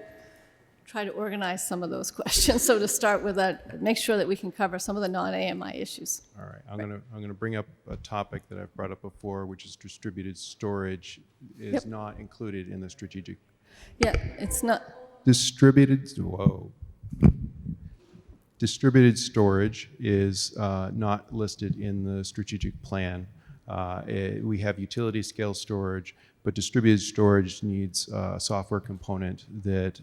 [SPEAKER 1] try to organize some of those questions. So to start with that, make sure that we can cover some of the non-AMI issues.
[SPEAKER 8] All right. I'm gonna bring up a topic that I've brought up before, which is distributed storage is not included in the strategic.
[SPEAKER 1] Yeah, it's not.
[SPEAKER 8] Distributed storage is not listed in the strategic plan. We have utility scale storage, but distributed storage needs a software component that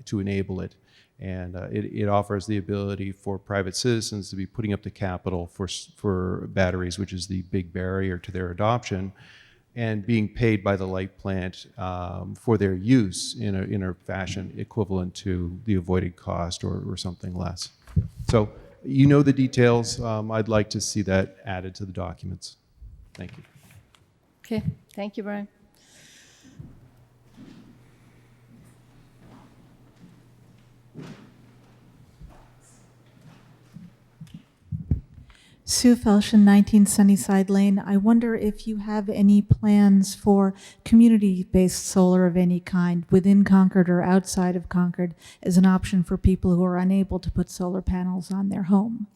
[SPEAKER 8] to enable it. And it offers the ability for private citizens to be putting up the capital for batteries, which is the big barrier to their adoption, and being paid by the light plant for their use in a fashion equivalent to the avoided cost or something less. So you know the details. I'd like to see that added to the documents. Thank you.
[SPEAKER 1] Okay, thank you, Brian.
[SPEAKER 9] Sue Felshen, 19 Sunnyside Lane. I wonder if you have any plans for community-based solar of any kind within Concord or outside of Concord as an option for people who are unable to put solar panels on their home.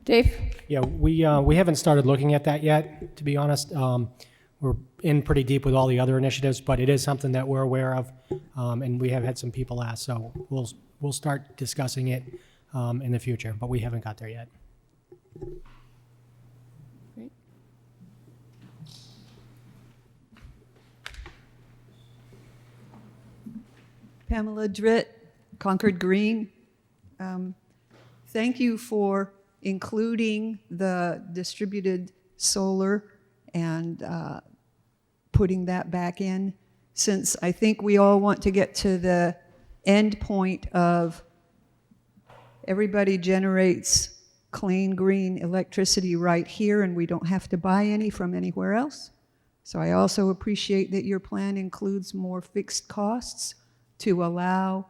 [SPEAKER 1] Dave?
[SPEAKER 2] Yeah, we haven't started looking at that yet, to be honest. We're in pretty deep with all the other initiatives, but it is something that we're aware of, and we have had some people ask, so we'll start discussing it in the future, but we haven't got there yet.
[SPEAKER 1] Great.
[SPEAKER 10] Pamela Dritt, Concord Green. Thank you for including the distributed solar and putting that back in, since I think we all want to get to the end point of everybody generates clean, green electricity right here, and we don't have to buy any from anywhere else. So I also appreciate that your plan includes more fixed costs to allow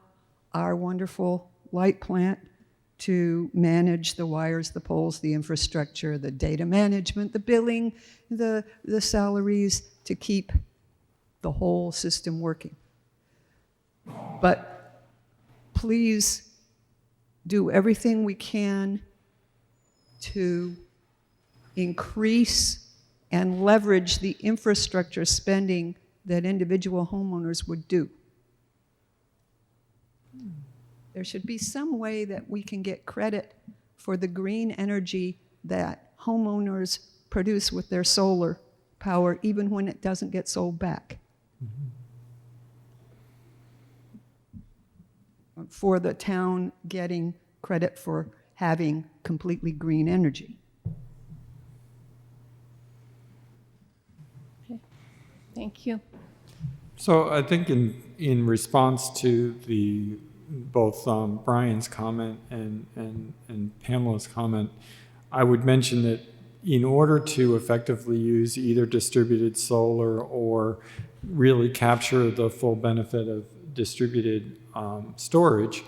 [SPEAKER 10] our wonderful light plant to manage the wires, the poles, the infrastructure, the data management, the billing, the salaries, to keep the whole system working. But please do everything we can to increase and leverage the infrastructure spending that individual homeowners would do. There should be some way that we can get credit for the green energy that homeowners produce with their solar power even when it doesn't get sold back. For the town getting credit for having completely green energy.
[SPEAKER 1] Thank you.
[SPEAKER 3] So I think in response to both Brian's comment and Pamela's comment, I would mention that in order to effectively use either distributed solar or really capture the full benefit of distributed storage,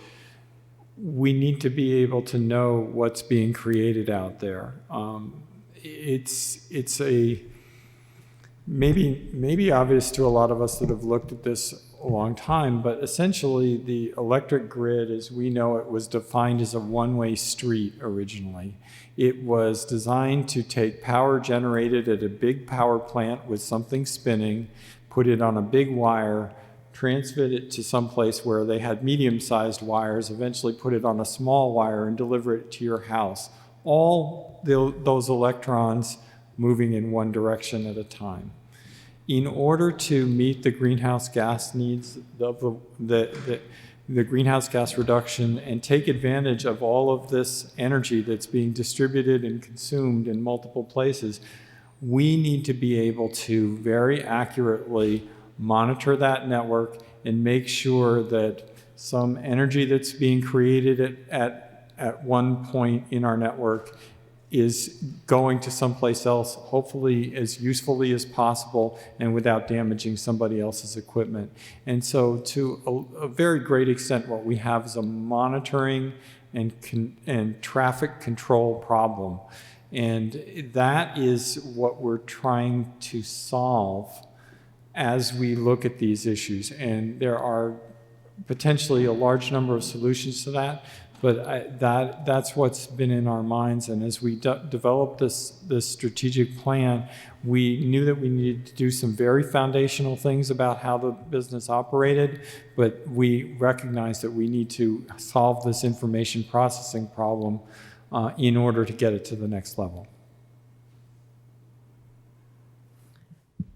[SPEAKER 3] we need to be able to know what's being created out there. It's a maybe obvious to a lot of us that have looked at this a long time, but essentially the electric grid as we know it was defined as a one-way street originally. It was designed to take power generated at a big power plant with something spinning, put it on a big wire, transmit it to some place where they had medium-sized wires, eventually put it on a small wire and deliver it to your house. All those electrons moving in one direction at a time. In order to meet the greenhouse gas needs of the greenhouse gas reduction and take advantage of all of this energy that's being distributed and consumed in multiple places, we need to be able to very accurately monitor that network and make sure that some energy that's being created at one point in our network is going to someplace else, hopefully as usefully as possible and without damaging somebody else's equipment. And so to a very great extent, what we have is a monitoring and traffic control problem. And that is what we're trying to solve as we look at these issues. And there are potentially a large number of solutions to that. But that's what's been in our minds. And as we developed this strategic plan, we knew that we needed to do some very foundational things about how the business operated, but we recognized that we need to solve this information processing problem in order to get it to the next level.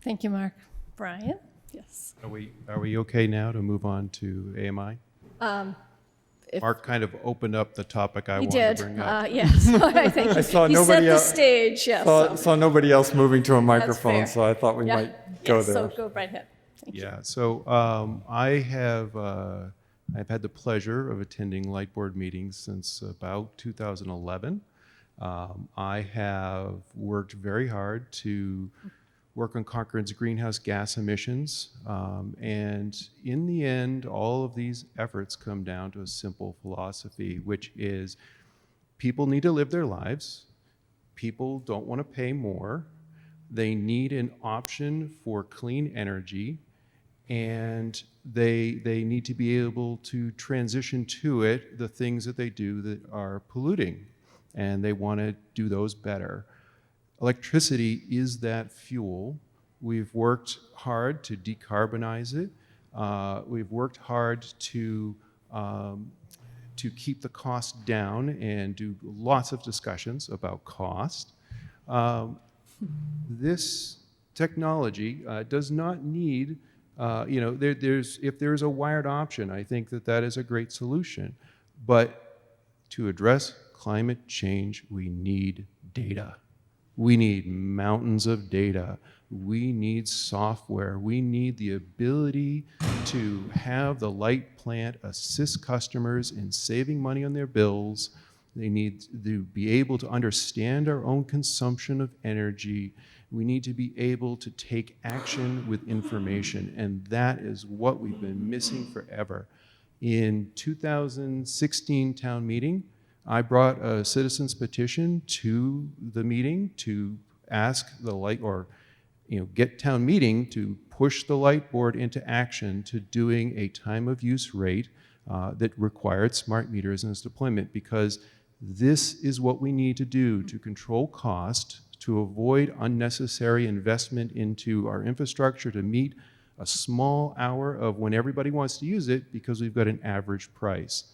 [SPEAKER 1] Thank you, Mark. Brian? Yes.
[SPEAKER 8] Are we okay now to move on to AMI? Mark kind of opened up the topic I wanted to bring up.
[SPEAKER 1] Yes, I think
[SPEAKER 3] I saw
[SPEAKER 1] he
[SPEAKER 3] nobody
[SPEAKER 1] set the
[SPEAKER 3] else-
[SPEAKER 1] stage. Yes.
[SPEAKER 3] Saw nobody else moving to a microphone,
[SPEAKER 1] fair.
[SPEAKER 3] so I thought we might go
[SPEAKER 1] Yes,
[SPEAKER 3] there.
[SPEAKER 1] so go right ahead. Thank you.
[SPEAKER 8] Yeah, so I've had the pleasure of attending light board meetings since about 2011. I have worked very hard to work on Concord's greenhouse gas emissions, and in the end, all of these efforts come down to a simple philosophy, which is people need to live their lives. People don't want to pay more. They need an option for clean energy, and they need to be able to transition to it the things that they do that are polluting, and they want to do those better. Electricity is that fuel. We've worked hard to decarbonize it. We've worked hard to keep the cost down and do lots of discussions about cost. This technology does not need, if there's a wired option, I think that is a great solution. But to address climate change, we need data. We need mountains of data. We need software. We need the ability to have the light plant assist customers in saving money on their bills. They need to be able to understand our own consumption of energy. We need to be able to take action with information, and that is what we've been missing forever. In 2016 town meeting, I brought a citizen's petition to the meeting to ask get town meeting to push the light board into action to doing a time of use rate that required smart meters in its deployment, because this is what we need to do to control cost, to avoid unnecessary investment into our infrastructure, to meet a small hour of when everybody wants to use it because we've got an average price.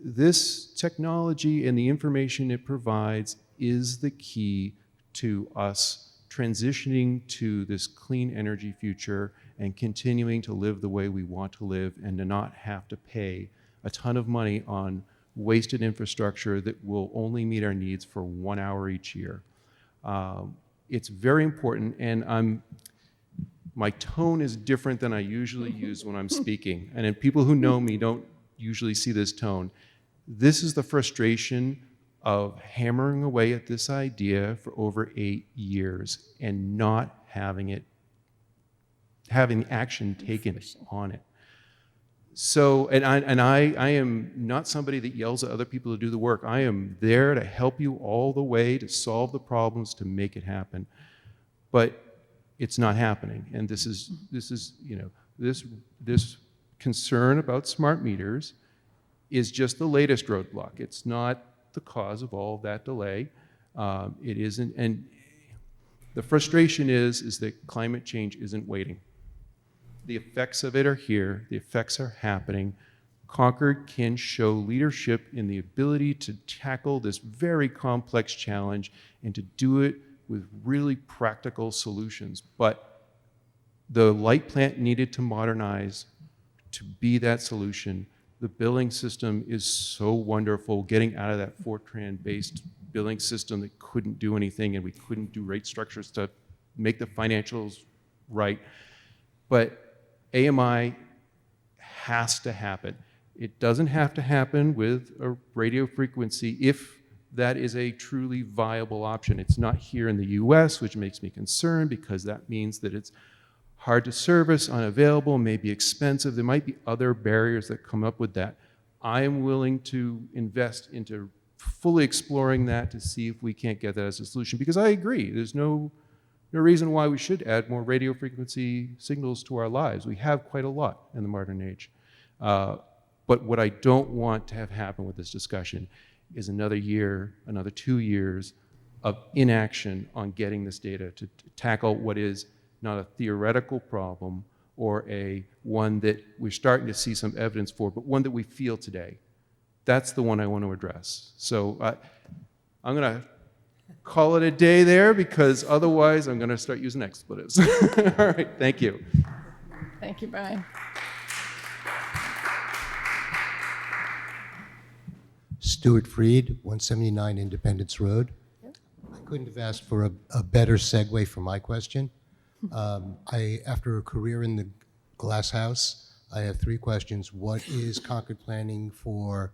[SPEAKER 8] This technology and the information it provides is the key to us transitioning to this clean energy future and continuing to live the way we want to live and to not have to pay a ton of money on wasted infrastructure that will only meet our needs for 1 hour each year. It's very important, and my tone is different than I usually use when I'm speaking. And then people who know me don't usually see this tone. This is the frustration of hammering away at this idea for over 8 years and not having action taken on it. So, and I am not somebody that yells at other people to do the work. I am there to help you all the way to solve the problems, to make it happen. But it's not happening. And this is you know, this concern about smart meters is just the latest roadblock. It's not the cause of all of that delay. It isn't, and the frustration is that climate change isn't waiting. The effects of it are here. The effects are happening. Concord can show leadership in the ability to tackle this very complex challenge and to do it with really practical solutions. But the light plant needed to modernize to be that solution. The billing system is so wonderful, getting out of that Fortran-based billing system that couldn't do anything, and we couldn't do rate structures to make the financials right. But AMI has to happen. It doesn't have to happen with a radio frequency if that is a truly viable option. It's not here in the US, which makes me concerned because that means that it's hard to service, unavailable, maybe expensive. There might be other barriers that come up with that. I am willing to invest into fully exploring that to see if we can't get that as a solution, because I agree, there's no reason why we should add more radio frequency signals to our lives. We have quite a lot in the modern age. But what I don't want to have happen with this discussion is another year, another 2 years of inaction on getting this data to tackle what is not a theoretical problem or one that we're starting to see some evidence for, but one that we feel today. That's the one I want to address. So I'm going to call it a day there, because otherwise I'm going to start using expletives. All right, thank you.
[SPEAKER 1] Thank you, Brian.
[SPEAKER 11] Stuart Freed, 179 Independence Road. I couldn't have asked for a better segue for my question. After a career in the glass house, I have 3 questions. What is Concord planning for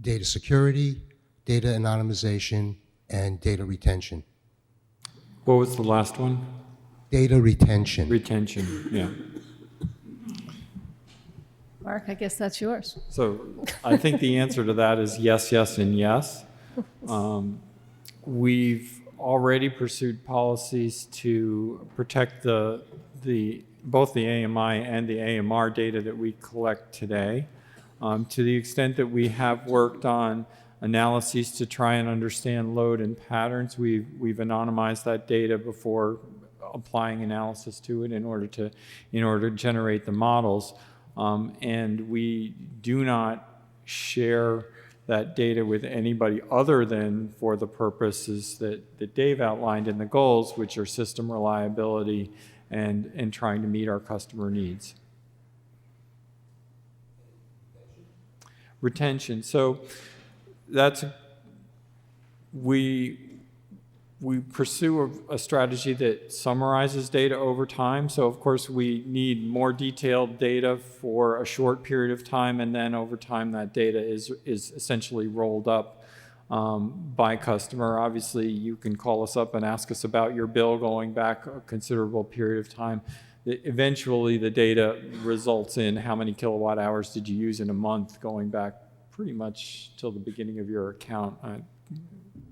[SPEAKER 11] data security, data anonymization, and data retention?
[SPEAKER 3] What was the last one?
[SPEAKER 11] Data retention.
[SPEAKER 3] Retention, yeah.
[SPEAKER 1] Mark, I guess that's yours.
[SPEAKER 3] So I think the answer to that is yes, yes, and yes. We've already pursued policies to protect both the AMI and the AMR data that we collect today. To the extent that we have worked on analyses to try and understand load and patterns, we've anonymized that data before applying analysis to it in order to generate the models. And we do not share that data with anybody other than for the purposes that Dave outlined in the goals, which are system reliability and trying to meet our customer needs. Retention. So we pursue a strategy that summarizes data over time. So of course we need more detailed data for a short period of time, and then over time that data is essentially rolled up by customer. Obviously you can call us up and ask us about your bill going back a considerable period of time. Eventually the data results in how many kilowatt hours did you use in a month going back pretty much till the beginning of your account.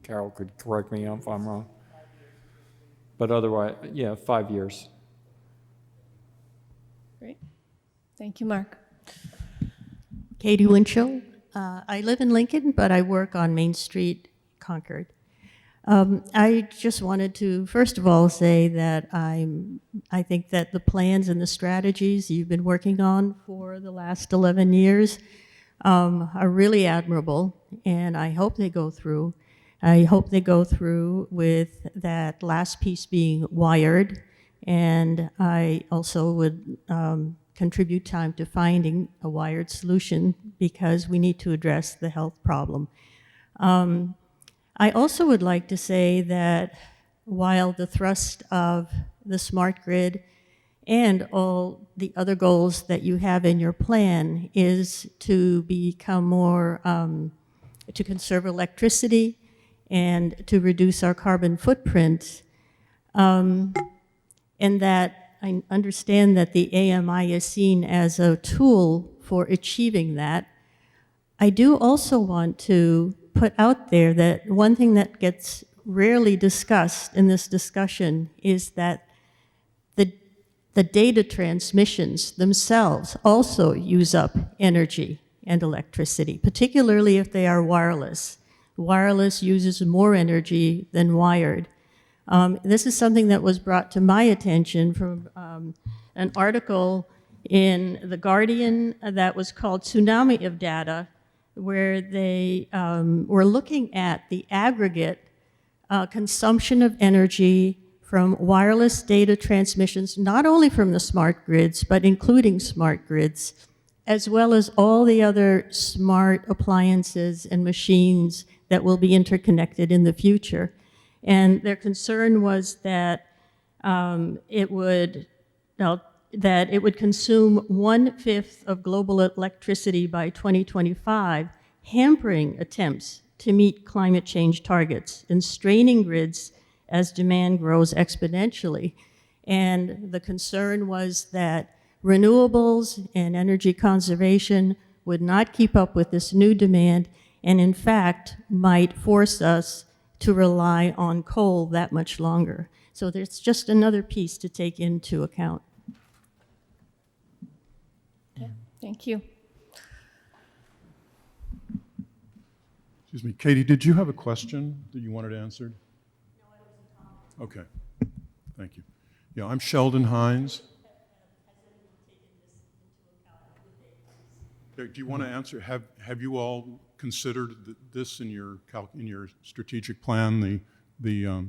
[SPEAKER 3] Carol could correct me if I'm wrong. But otherwise, yeah, 5 years.
[SPEAKER 1] Great. Thank you, Mark.
[SPEAKER 12] Katie Winchell. I live in Lincoln, but I work on Main Street, Concord. I just wanted to, first of all, say that I think that the plans and the strategies you've been working on for the last 11 years are really admirable, and I hope they go through. I hope they go through with that last piece being wired, and I also would contribute time to finding a wired solution because we need to address the health problem. I also would like to say that while the thrust of the smart grid and all the other goals that you have in your plan is to become more, to conserve electricity and to reduce our carbon footprint, and that I understand that the AMI is seen as a tool for achieving that. I do also want to put out there that one thing that gets rarely discussed in this discussion is that the data transmissions themselves also use up energy and electricity, particularly if they are wireless. Wireless uses more energy than wired. This is something that was brought to my attention from an article in The Guardian that was called Tsunami of Data, where they were looking at the aggregate consumption of energy from wireless data transmissions, not only from the smart grids, but including smart grids, as well as all the other smart appliances and machines that will be interconnected in the future. And their concern was that it would consume 1/5 of global electricity by 2025, hampering attempts to meet climate change targets and straining grids as demand grows exponentially. And the concern was that renewables and energy conservation would not keep up with this new demand, and in fact might force us to rely on coal that much longer. So there's just another piece to take into account.
[SPEAKER 1] Thank you.
[SPEAKER 13] Excuse me, Katie, did you have a question that you wanted answered? No, it was a comment. Okay, thank you. Yeah, I'm Sheldon Hines. Do you want to answer? Have you all considered this in your strategic plan? The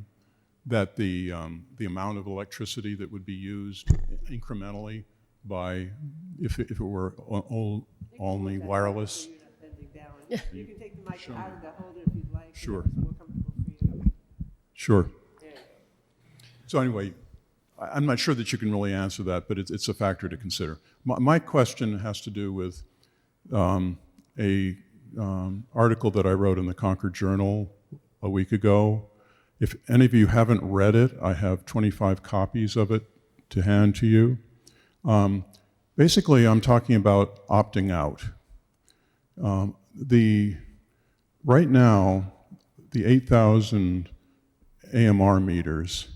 [SPEAKER 13] amount of electricity that would be used incrementally by if it were only wireless.
[SPEAKER 5] You can take the mic out of the holder if you'd like.
[SPEAKER 13] Sure.
[SPEAKER 5] It's more comfortable for you.
[SPEAKER 13] Sure. So anyway, I'm not sure that you can really answer that, but it's a factor to consider. My question has to do with a article that I wrote in the Concord Journal a week ago. If any of you haven't read it, I have 25 copies of it to hand to you. Basically, I'm talking about opting out. Right now, the 8,000 AMR meters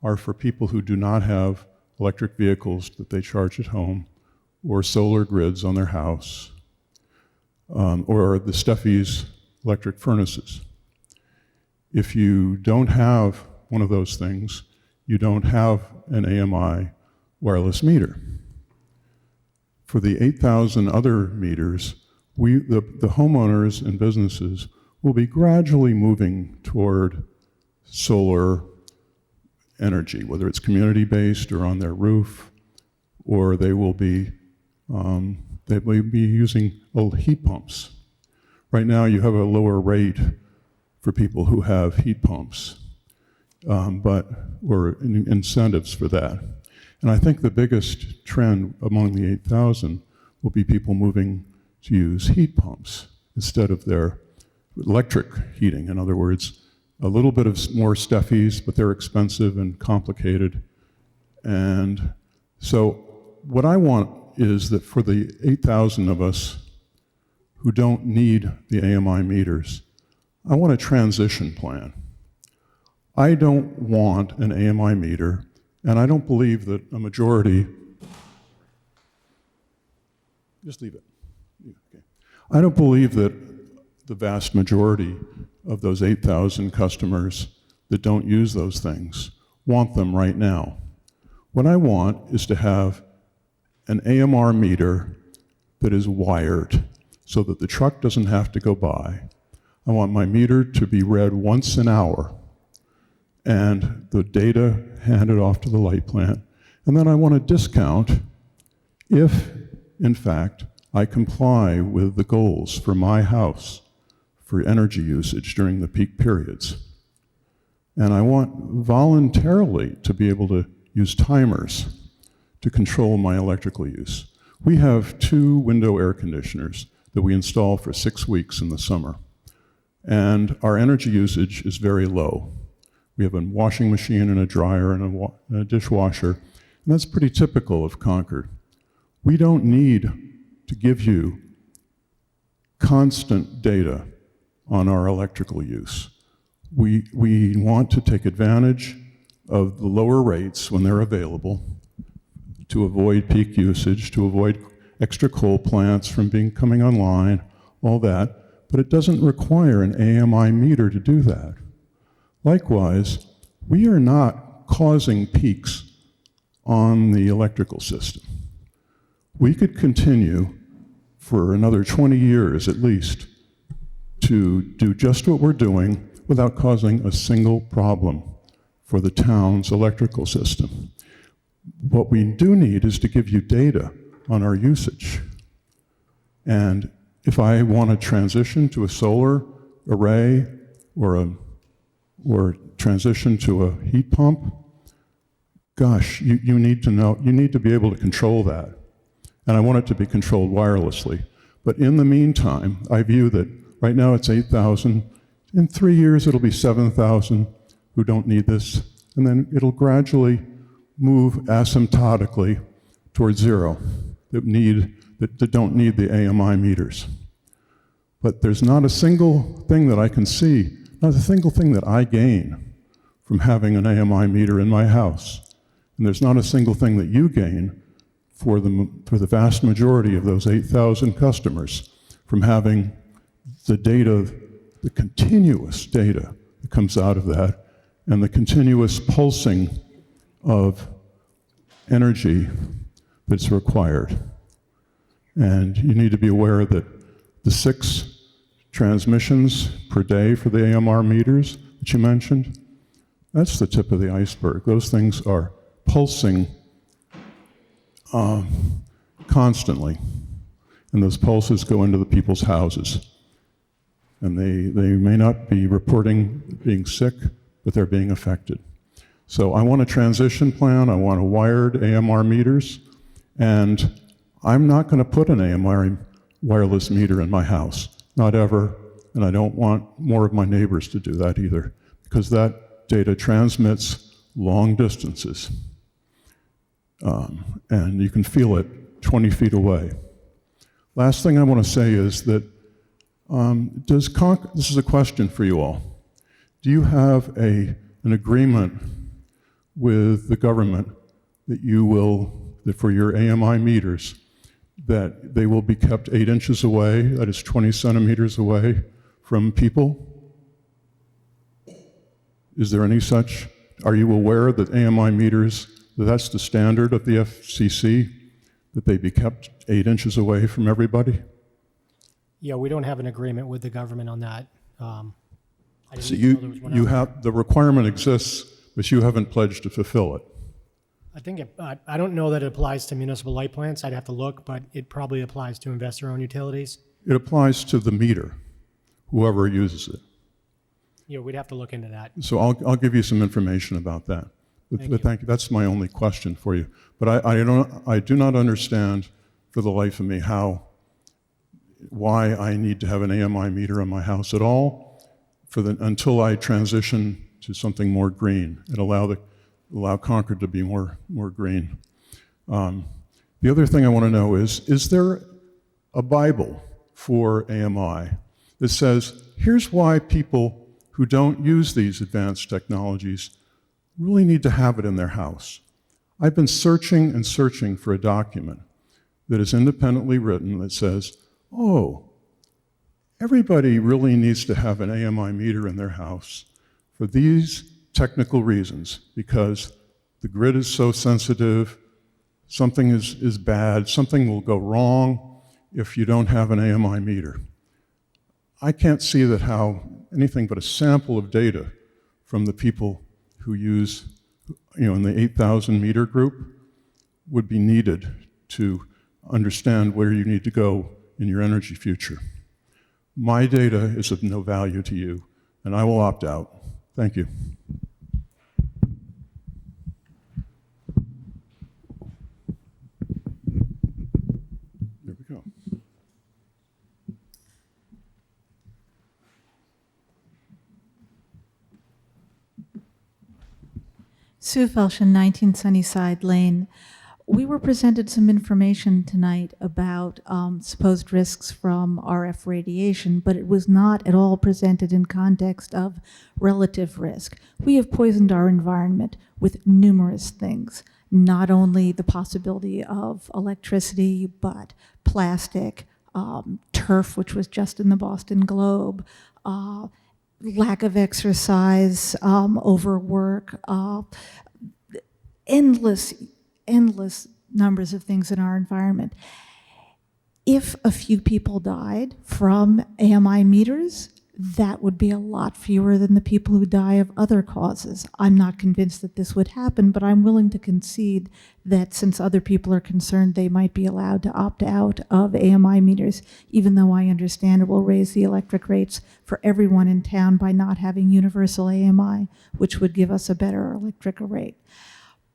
[SPEAKER 13] are for people who do not have electric vehicles that they charge at home, or solar grids on their house, or the Steffi's electric furnaces. If you don't have one of those things, you don't have an AMI wireless meter. For the 8,000 other meters, the homeowners and businesses will be gradually moving toward solar energy, whether it's community-based or on their roof, or they will be using old heat pumps. Right now, you have a lower rate for people who have heat pumps, or incentives for that. And I think the biggest trend among the 8,000 will be people moving to use heat pumps instead of their electric heating. In other words, a little bit of more Steffi's, but they're expensive and complicated. And so what I want is that for the 8,000 of us who don't need the AMI meters, I want a transition plan. I don't want an AMI meter, and I don't believe that a majority, just leave it. Okay. I don't believe that the vast majority of those 8,000 customers that don't use those things want them right now. What I want is to have an AMR meter that is wired so that the truck doesn't have to go by. I want my meter to be read once an hour and the data handed off to the light plant. And then I want a discount if, in fact, I comply with the goals for my house for energy usage during the peak periods. And I want voluntarily to be able to use timers to control my electrical use. We have 2 window air conditioners that we install for 6 weeks in the summer. And our energy usage is very low. We have a washing machine and a dryer and a dishwasher, and that's pretty typical of Concord. We don't need to give you constant data on our electrical use. We want to take advantage of the lower rates when they're available to avoid peak usage, to avoid extra coal plants from coming online, all that. But it doesn't require an AMI meter to do that. Likewise, we are not causing peaks on the electrical system. We could continue for another 20 years at least to do just what we're doing without causing a single problem for the town's electrical system. What we do need is to give you data on our usage. And if I want to transition to a solar array or transition to a heat pump, gosh, you need to know, you need to be able to control that. And I want it to be controlled wirelessly. But in the meantime, I view that right now it's 8,000. In 3 years, it'll be 7,000 who don't need this. And then it'll gradually move asymptotically towards 0 that don't need the AMI meters. But there's not a single thing that I can see, not a single thing that I gain from having an AMI meter in my house. And there's not a single thing that you gain for the vast majority of those 8,000 customers from having the data, the continuous data that comes out of that, and the continuous pulsing of energy that's required. And you need to be aware that the 6 transmissions per day for the AMR meters that you mentioned, that's the tip of the iceberg. Those things are pulsing constantly. And those pulses go into the people's houses. And they may not be reporting being sick, but they're being affected. So I want a transition plan. I want a wired AMR meters. And I'm not going to put an AMR wireless meter in my house. Not ever. And I don't want more of my neighbors to do that either, because that data transmits long distances. And you can feel it 20 feet away. Last thing I want to say is that this is a question for you all. Do you have an agreement with the government that that for your AMI meters, that they will be kept 8 inches away, that is 20 centimeters away from people? Is there any such? Are you aware that AMI meters, that's the standard of the FCC, that they be kept 8 inches away from everybody?
[SPEAKER 2] Yeah, we don't have an agreement with the government on that.
[SPEAKER 13] So you have, the requirement exists, but you haven't pledged to fulfill it.
[SPEAKER 2] I think I don't know that it applies to municipal light plants. I'd have to look, but it probably applies to investor-owned utilities.
[SPEAKER 13] It applies to the meter, whoever uses it.
[SPEAKER 2] Yeah, we'd have to look into that.
[SPEAKER 13] So I'll give you some information about that. Thank you. That's my only question for you. But I do not understand for the life of me why I need to have an AMI meter in my house at all until I transition to something more green and allow Concord to be more green. The other thing I want to know is there a Bible for AMI that says, here's why people who don't use these advanced technologies really need to have it in their house? I've been searching and searching for a document that is independently written that says, oh, everybody really needs to have an AMI meter in their house for these technical reasons, because the grid is so sensitive, something is bad, something will go wrong if you don't have an AMI meter. I can't see that how anything but a sample of data from the people who use, in the 8,000 meter group would be needed to understand where you need to go in your energy future. My data is of no value to you, and I will opt out. Thank you. There we go.
[SPEAKER 9] Sue Felshen, 19 Sunnyside Lane. We were presented some information tonight about supposed risks from RF radiation, but it was not at all presented in context of relative risk. We have poisoned our environment with numerous things, not only the possibility of electricity, but plastic, turf, which was just in the Boston Globe, lack of exercise, overwork, endless numbers of things in our environment. If a few people died from AMI meters, that would be a lot fewer than the people who die of other causes. I'm not convinced that this would happen, but I'm willing to concede that since other people are concerned, they might be allowed to opt out of AMI meters, even though I understand it will raise the electric rates for everyone in town by not having universal AMI, which would give us a better electrical rate.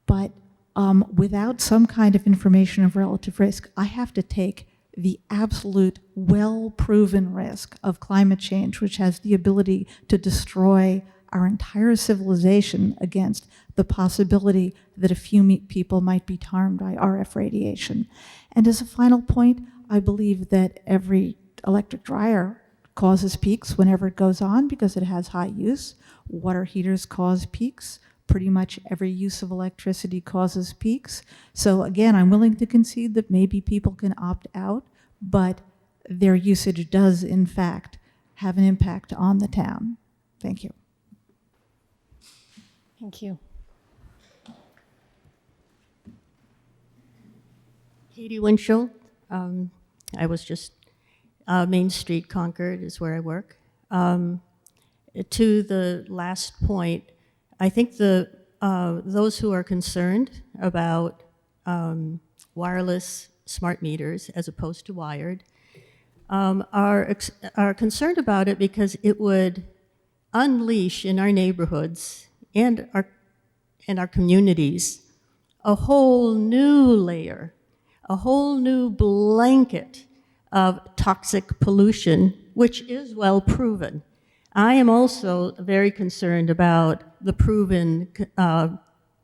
[SPEAKER 9] But without some kind of information of relative risk, I have to take the absolute well-proven risk of climate change, which has the ability to destroy our entire civilization, against the possibility that a few people might be harmed by RF radiation. And as a final point, I believe that every electric dryer causes peaks whenever it goes on because it has high use. Water heaters cause peaks. Pretty much every use of electricity causes peaks. So again, I'm willing to concede that maybe people can opt out, but their usage does in fact have an impact on the town. Thank you.
[SPEAKER 1] Thank you.
[SPEAKER 12] Katie Winchell. I was just, Main Street, Concord is where I work. To the last point, I think those who are concerned about wireless smart meters as opposed to wired are concerned about it because it would unleash in our neighborhoods and our communities a whole new layer, a whole new blanket of toxic pollution, which is well proven. I am also very concerned about the proven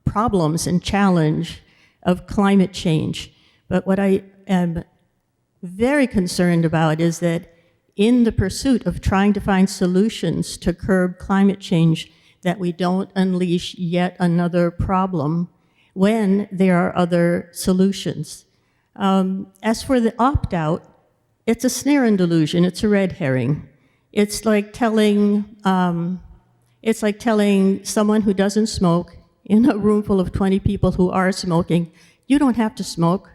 [SPEAKER 12] problems and challenge of climate change. But what I am very concerned about is that in the pursuit of trying to find solutions to curb climate change, that we don't unleash yet another problem when there are other solutions. As for the opt-out, it's a snare and delusion, it's a red herring. It's like telling someone who doesn't smoke in a room full of 20 people who are smoking, you don't have to smoke.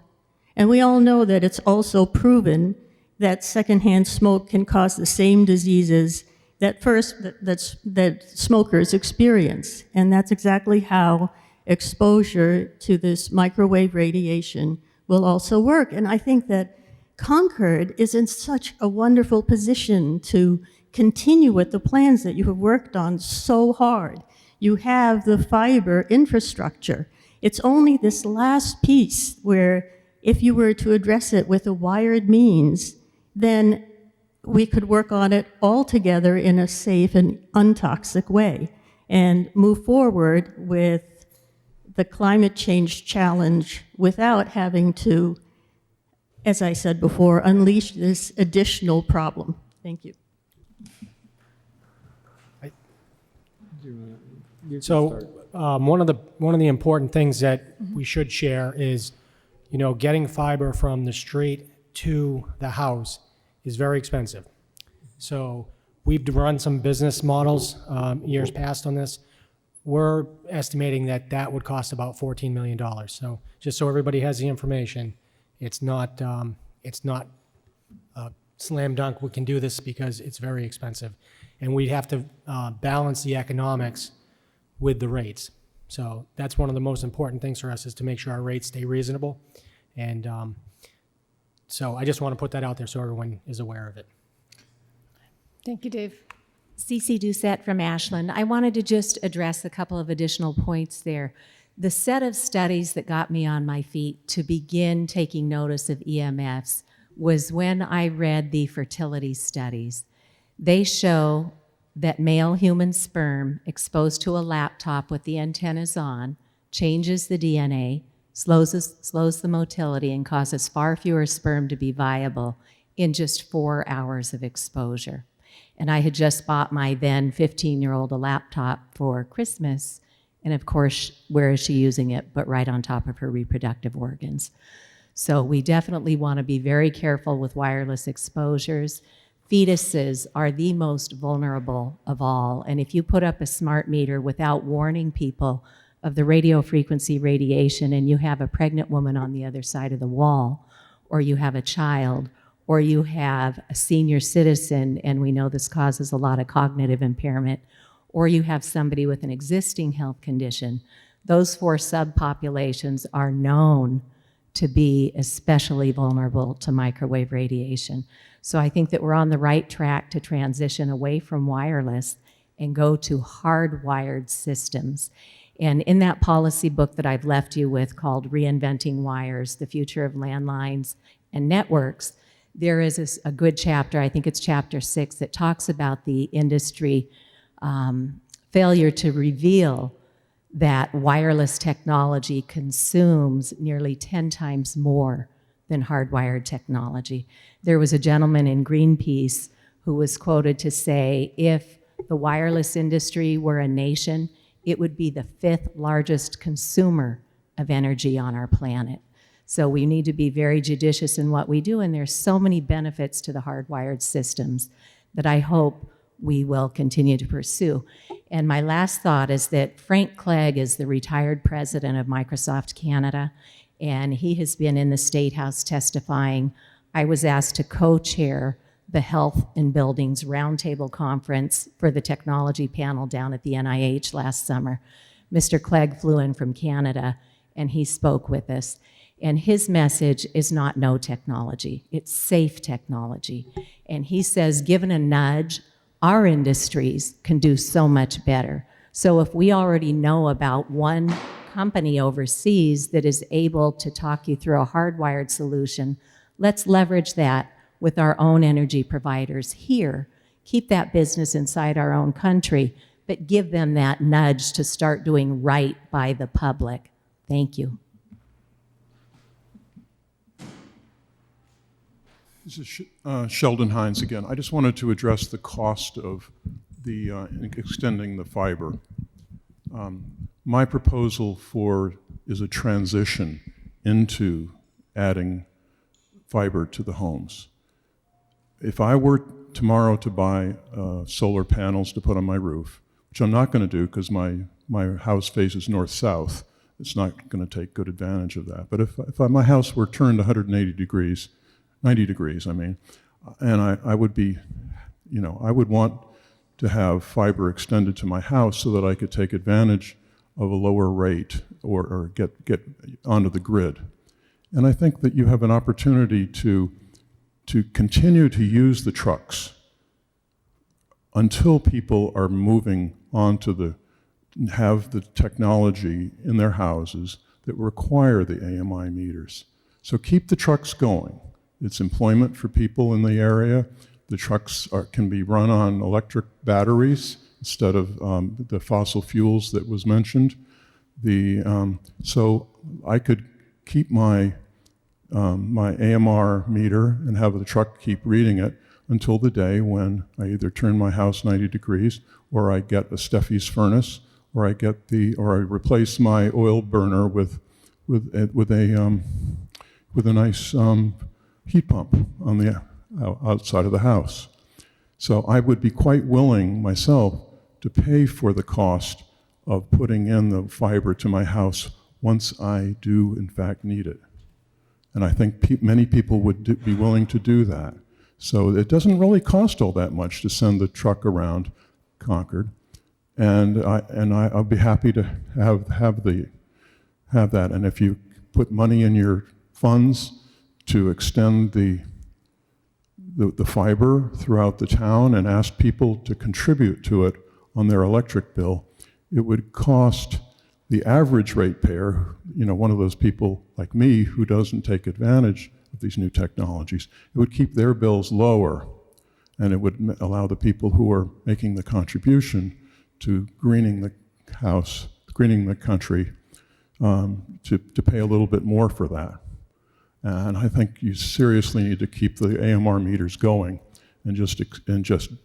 [SPEAKER 12] And we all know that it's also proven that secondhand smoke can cause the same diseases that smokers experience. And that's exactly how exposure to this microwave radiation will also work. And I think that Concord is in such a wonderful position to continue with the plans that you have worked on so hard. You have the fiber infrastructure. It's only this last piece where if you were to address it with a wired means, then we could work on it all together in a safe and untoxic way and move forward with the climate change challenge without having to, as I said before, unleash this additional problem. Thank you.
[SPEAKER 2] So one of the important things that we should share is, getting fiber from the street to the house is very expensive. So we've run some business models years past on this. We're estimating that would cost about $14 million. So just so everybody has the information, it's not slam dunk, we can do this because it's very expensive. And we'd have to balance the economics with the rates. So that's one of the most important things for us, is to make sure our rates stay reasonable. And so I just want to put that out there so everyone is aware of it.
[SPEAKER 1] Thank you, Dave.
[SPEAKER 6] Cassie Doucet from Ashland. I wanted to just address a couple of additional points there. The set of studies that got me on my feet to begin taking notice of EMFs was when I read the fertility studies. They show that male human sperm exposed to a laptop with the antennas on changes the DNA, slows the motility, and causes far fewer sperm to be viable in just 4 hours of exposure. And I had just bought my then 15-year-old a laptop for Christmas, and of course, where is she using it but right on top of her reproductive organs? So we definitely want to be very careful with wireless exposures. Fetuses are the most vulnerable of all, and if you put up a smart meter without warning people of the radio frequency radiation, and you have a pregnant woman on the other side of the wall, or you have a child, or you have a senior citizen, and we know this causes a lot of cognitive impairment, or you have somebody with an existing health condition, those 4 subpopulations are known to be especially vulnerable to microwave radiation. So I think that we're on the right track to transition away from wireless and go to hardwired systems. And in that policy book that I've left you with called Reinventing Wires, The Future of Landlines and Networks, there is a good chapter, I think it's chapter 6, that talks about the industry failure to reveal that wireless technology consumes nearly 10 times more than hardwired technology. There was a gentleman in Greenpeace who was quoted to say, if the wireless industry were a nation, it would be the 5th largest consumer of energy on our planet. So we need to be very judicious in what we do, and there's so many benefits to the hardwired systems that I hope we will continue to pursue. And my last thought is that Frank Clegg is the retired president of Microsoft Canada, and he has been in the State House testifying. I was asked to co-chair the Health in Buildings Roundtable Conference for the technology panel down at the NIH last summer. Mr. Clegg flew in from Canada, and he spoke with us. And his message is not no technology, it's safe technology. And he says, given a nudge, our industries can do so much better. So if we already know about one company overseas that is able to talk you through a hardwired solution, let's leverage that with our own energy providers here. Keep that business inside our own country, but give them that nudge to start doing right by the public. Thank you.
[SPEAKER 13] This is Sheldon Hines again. I just wanted to address the cost of the extending the fiber. My proposal is a transition into adding fiber to the homes. If I were tomorrow to buy solar panels to put on my roof, which I'm not going to do because my house faces north-south, it's not going to take good advantage of that. But if my house were turned 180 degrees, 90 degrees, I mean, and I would be, I would want to have fiber extended to my house so that I could take advantage of a lower rate or get onto the grid. And I think that you have an opportunity to continue to use the trucks until people are moving on to have the technology in their houses that require the AMI meters. So keep the trucks going. It's employment for people in the area. The trucks can be run on electric batteries instead of the fossil fuels that was mentioned. So I could keep my AMR meter and have the truck keep reading it until the day when I either turn my house 90 degrees, or I get a Steffi's furnace, or I replace my oil burner with a nice heat pump on the outside of the house. So I would be quite willing myself to pay for the cost of putting in the fiber to my house once I do in fact need it. And I think many people would be willing to do that. So it doesn't really cost all that much to send the truck around Concord. And I'll be happy to have that. And if you put money in your funds to extend the fiber throughout the town and ask people to contribute to it on their electric bill, it would cost the average ratepayer, one of those people like me who doesn't take advantage of these new technologies, it would keep their bills lower, and it would allow the people who are making the contribution to greening the house, greening the country, to pay a little bit more for that. And I think you seriously need to keep the AMR meters going and just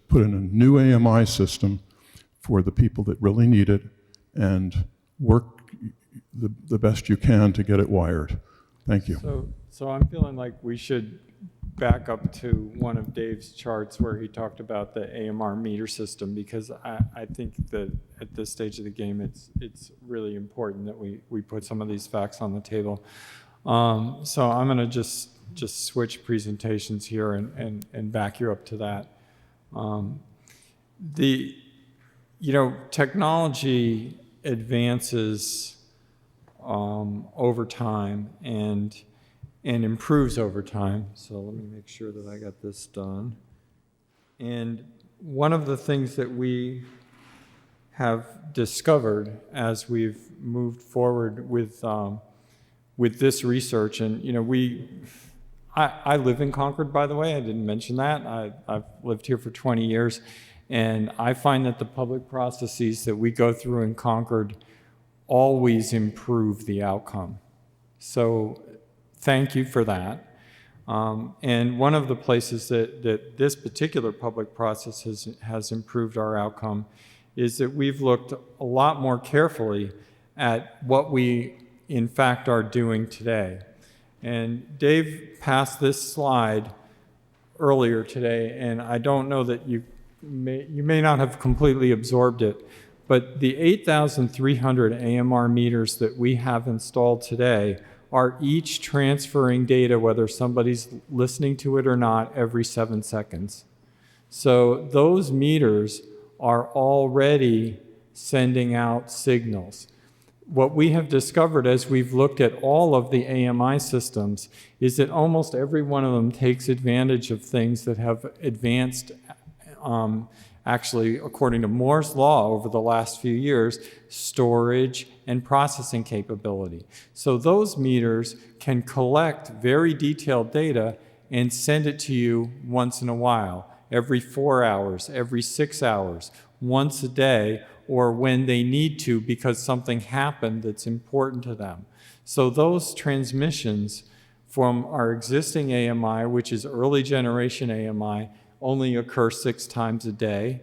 [SPEAKER 13] put in a new AMI system for the people that really need it and work the best you can to get it wired. Thank you.
[SPEAKER 3] So I'm feeling like we should back up to one of Dave's charts where he talked about the AMR meter system, because I think that at this stage of the game, it's really important that we put some of these facts on the table. So I'm going to just switch presentations here and back you up to that. Technology advances over time and improves over time. So let me make sure that I got this done. And one of the things that we have discovered as we've moved forward with this research, and I live in Concord, by the way. I didn't mention that. I've lived here for 20 years, and I find that the public processes that we go through in Concord always improve the outcome. So thank you for that. And one of the places that this particular public process has improved our outcome is that we've looked a lot more carefully at what we in fact are doing today. And Dave passed this slide earlier today, and I don't know that you may not have completely absorbed it, but the 8,300 AMR meters that we have installed today are each transferring data, whether somebody's listening to it or not, every 7 seconds. So those meters are already sending out signals. What we have discovered as we've looked at all of the AMI systems is that almost every one of them takes advantage of things that have advanced, actually, according to Moore's law over the last few years, storage and processing capability. So those meters can collect very detailed data and send it to you once in a while, every 4 hours, every 6 hours, once a day, or when they need to because something happened that's important to them. So those transmissions from our existing AMI, which is early generation AMI, only occur 6 times a day.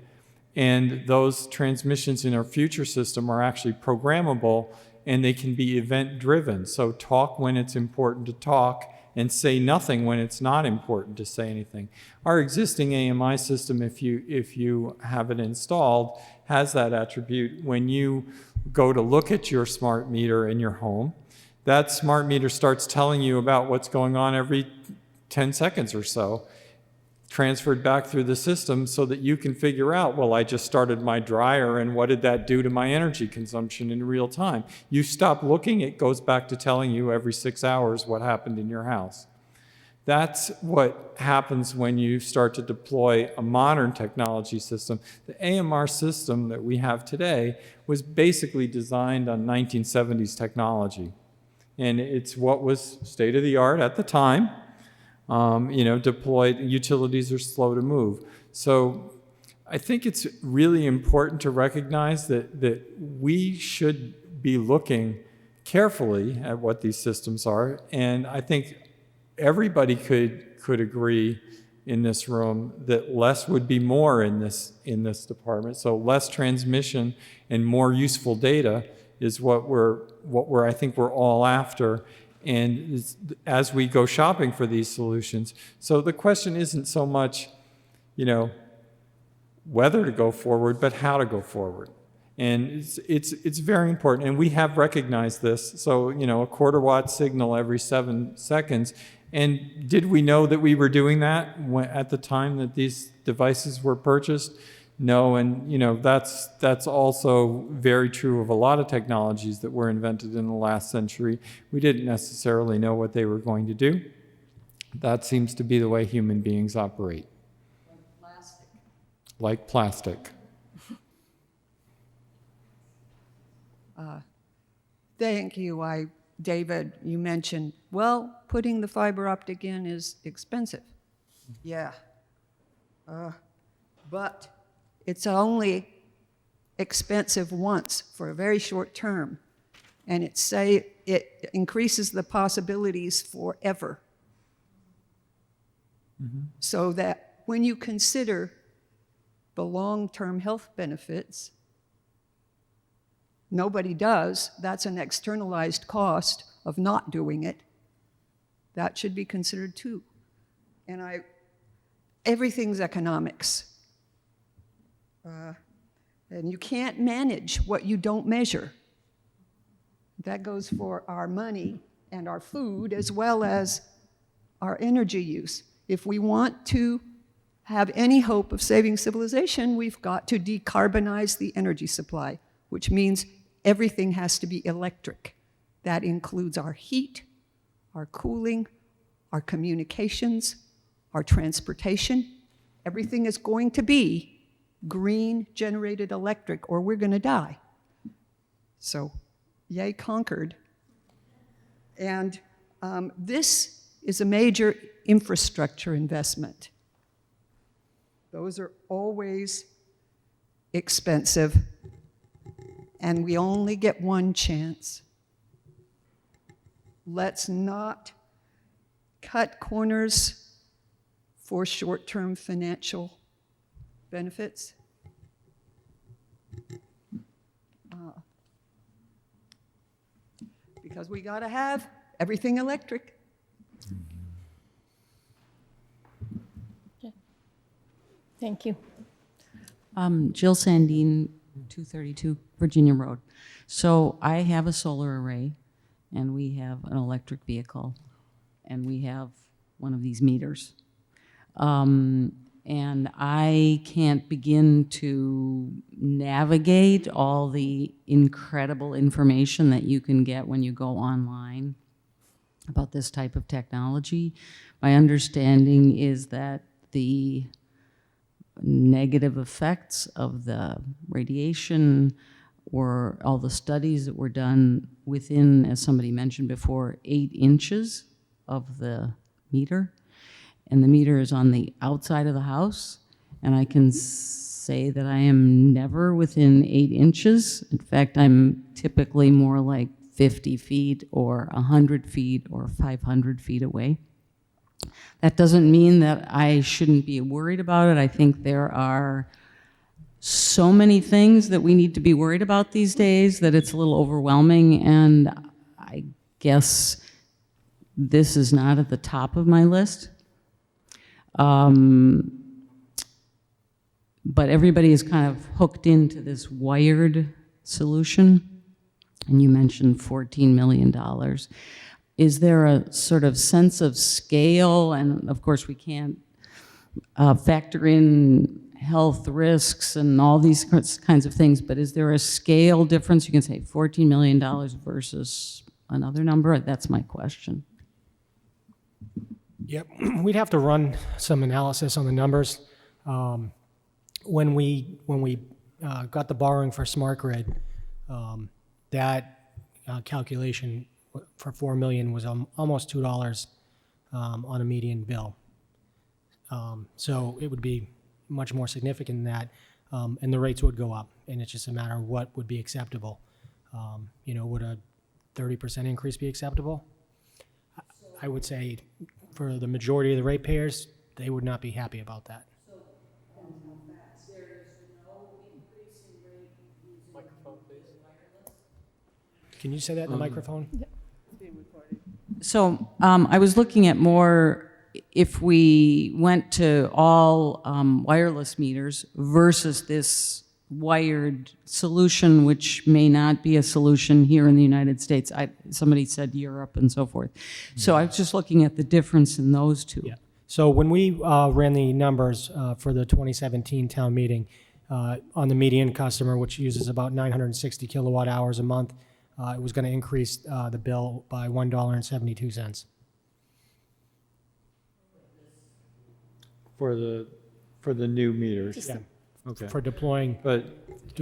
[SPEAKER 3] And those transmissions in our future system are actually programmable, and they can be event driven. So talk when it's important to talk and say nothing when it's not important to say anything. Our existing AMI system, if you have it installed, has that attribute. When you go to look at your smart meter in your home, that smart meter starts telling you about what's going on every 10 seconds or so, transferred back through the system so that you can figure out, well, I just started my dryer, and what did that do to my energy consumption in real time? You stop looking, it goes back to telling you every 6 hours what happened in your house. That's what happens when you start to deploy a modern technology system. The AMR system that we have today was basically designed on 1970s technology. And it's what was state of the art at the time. Deployed, utilities are slow to move. So I think it's really important to recognize that we should be looking carefully at what these systems are. And I think everybody could agree in this room that less would be more in this department. So less transmission and more useful data is what I think we're all after. And as we go shopping for these solutions. So the question isn't so much, whether to go forward, but how to go forward. And it's very important, and we have recognized this. So, you know, a quarter-watt signal every 7 seconds. And did we know that we were doing that at the time that these devices were purchased? No, and you know, that's also very true of a lot of technologies that were invented in the last century. We didn't necessarily know what they were going to do. That seems to be the way human beings operate. Like plastic.
[SPEAKER 10] Thank you. David, you mentioned, well, putting the fiber optic in is expensive. Yeah. But it's only expensive once for a very short term. And it increases the possibilities forever. Mm-hmm. So that when you consider the long-term health benefits, nobody does. That's an externalized cost of not doing it. That should be considered too. And everything's economics. And you can't manage what you don't measure. That goes for our money and our food as well as our energy use. If we want to have any hope of saving civilization, we've got to decarbonize the energy supply, which means everything has to be electric. That includes our heat, our cooling, our communications, our transportation. Everything is going to be green generated electric or we're going to die. So, yay, Concord. And this is a major infrastructure investment. Those are always expensive, and we only get one chance. Let's not cut corners for short-term financial benefits. Because we got to have everything electric.
[SPEAKER 1] Okay. Thank you.
[SPEAKER 14] Jill Sandine, 232 Virginia Road. So I have a solar array, and we have an electric vehicle, and we have one of these meters. And I can't begin to navigate all the incredible information that you can get when you go online about this type of technology. My understanding is that the negative effects of the radiation or all the studies that were done within, as somebody mentioned before, 8 inches of the meter. And the meter is on the outside of the house, and I can say that I am never within 8 inches. In fact, I'm typically more like 50 feet or 100 feet or 500 feet away. That doesn't mean that I shouldn't be worried about it. I think there are so many things that we need to be worried about these days that it's a little overwhelming, and I guess this is not at the top of my list. But everybody is kind of hooked into this wired solution, and you mentioned $14 million. Is there a sort of sense of scale? And of course, we can't factor in health risks and all these kinds of things, but is there a scale difference? You can say $14 million versus another number? That's my question.
[SPEAKER 2] Yep, we'd have to run some analysis on the numbers. When we got the borrowing for Smart Grid, that calculation for $4 million was almost $2 on a median bill. So it would be much more significant than that, and the rates would go up, and it's just a matter of what would be acceptable. You know, would a 30% increase be acceptable? I would say for the majority of the ratepayers, they would not be happy about that.
[SPEAKER 14] So, there is no increase in rate using
[SPEAKER 3] microphone, please.
[SPEAKER 14] Wireless?
[SPEAKER 2] Can you say that in the microphone?
[SPEAKER 14] So I was looking at more if we went to all wireless meters versus this wired solution, which may not be a solution here in the United States. Somebody said Europe and so forth. So I was just looking at the difference in those two.
[SPEAKER 2] Yeah. So when we ran the numbers for the 2017 town meeting, on the median customer, which uses about 960 kilowatt hours a month, it was going to increase the bill by $1.72.
[SPEAKER 3] For the new meters.
[SPEAKER 2] Yeah.
[SPEAKER 3] Okay.
[SPEAKER 2] For deploying.
[SPEAKER 3] But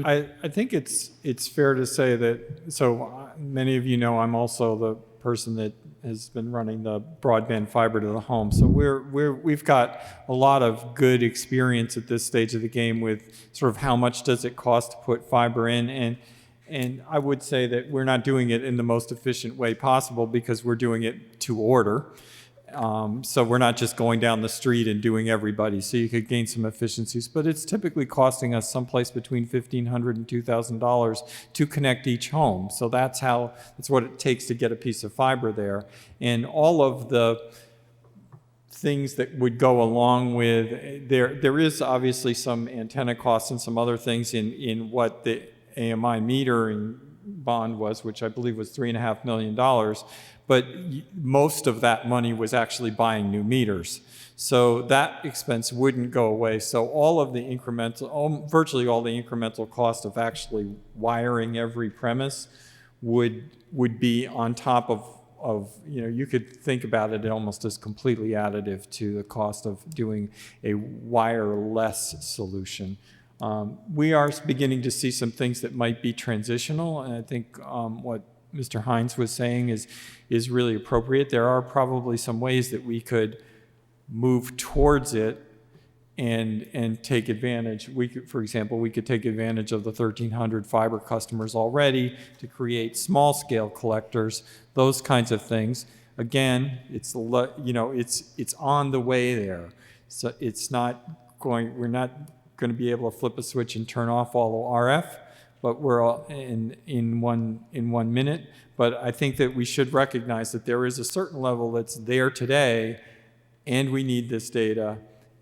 [SPEAKER 3] I think it's fair to say that, so many of you know I'm also the person that has been running the broadband fiber to the home. So we've got a lot of good experience at this stage of the game with sort of how much does it cost to put fiber in. And I would say that we're not doing it in the most efficient way possible because we're doing it to order. So we're not just going down the street and doing everybody. So you could gain some efficiencies, but it's typically costing us someplace between $1,500 and $2,000 to connect each home. So that's what it takes to get a piece of fiber there. And all of the things that would go along with, there is obviously some antenna costs and some other things in what the AMI metering bond was, which I believe was $3.5 million. But most of that money was actually buying new meters. So that expense wouldn't go away. So all of the virtually all the incremental cost of actually wiring every premise would be on top of, you could think about it almost as completely additive to the cost of doing a wireless solution. We are beginning to see some things that might be transitional, and I think what Mr. Hines was saying is really appropriate. There are probably some ways that we could move towards it and take advantage. For example, we could take advantage of the 1,300 fiber customers already to create small-scale collectors, those kinds of things. Again, it's on the way there. So we're not going to be able to flip a switch and turn off all the RF, but we're all in 1 minute. But I think that we should recognize that there is a certain level that's there today, and we need this data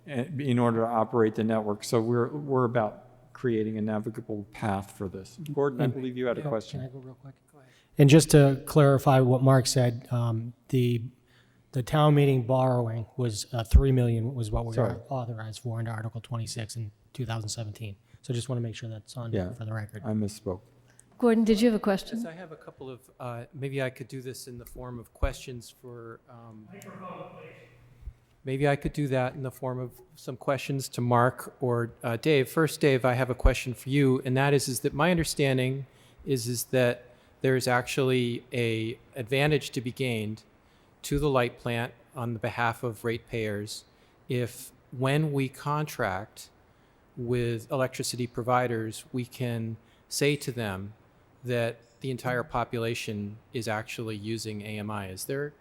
[SPEAKER 3] in order to operate the network. So we're about creating a navigable path for this. Gordon, I believe you had a question.
[SPEAKER 2] Can I go real quick? Go ahead. And just to clarify what Mark said, the town meeting borrowing was $3 million was what we were authorized for under Article 26 in 2017. So just want to make sure that's on for the record.
[SPEAKER 3] I misspoke.
[SPEAKER 1] Gordon, did you have a question?
[SPEAKER 15] Yes, I have a couple of, maybe I could do this in the form of questions for, maybe I could do that in the form of some questions to Mark or Dave. First, Dave, I have a question for you, and that is that my understanding is that there is actually a advantage to be gained to the light plant on the behalf of ratepayers if, when we contract with electricity providers, we can say to them that the entire population is actually using AMI. Is there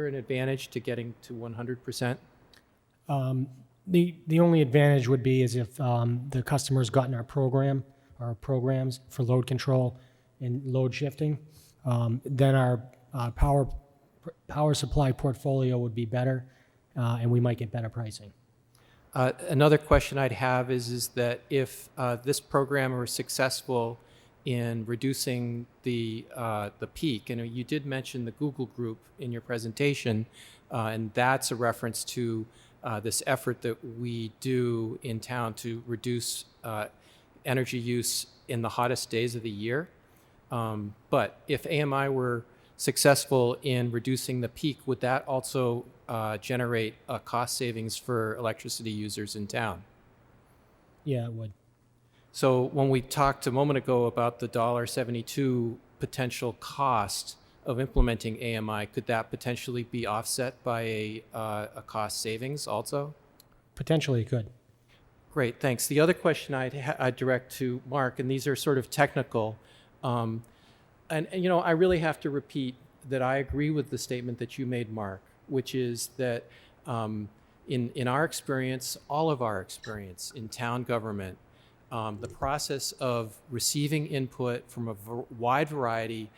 [SPEAKER 15] an advantage to getting to 100%?
[SPEAKER 2] The only advantage would be is if the customer's gotten our programs for load control and load shifting, then our power supply portfolio would be better, and we might get better pricing.
[SPEAKER 15] Another question I'd have is that if this program were successful in reducing the peak, and you did mention the Google group in your presentation, and that's a reference to this effort that we do in town to reduce energy use in the hottest days of the year. But if AMI were successful in reducing the peak, would that also generate cost savings for electricity users in town?
[SPEAKER 2] Yeah, it would.
[SPEAKER 15] So when we talked a moment ago about the $1.72 potential cost of implementing AMI, could that potentially be offset by a cost savings also?
[SPEAKER 2] Potentially it could.
[SPEAKER 15] Great, thanks. The other question I'd direct to Mark, and these are sort of technical, and I really have to repeat that I agree with the statement that you made, Mark, which is that in our experience, all of our experience in town government, the process of receiving input from a wide variety,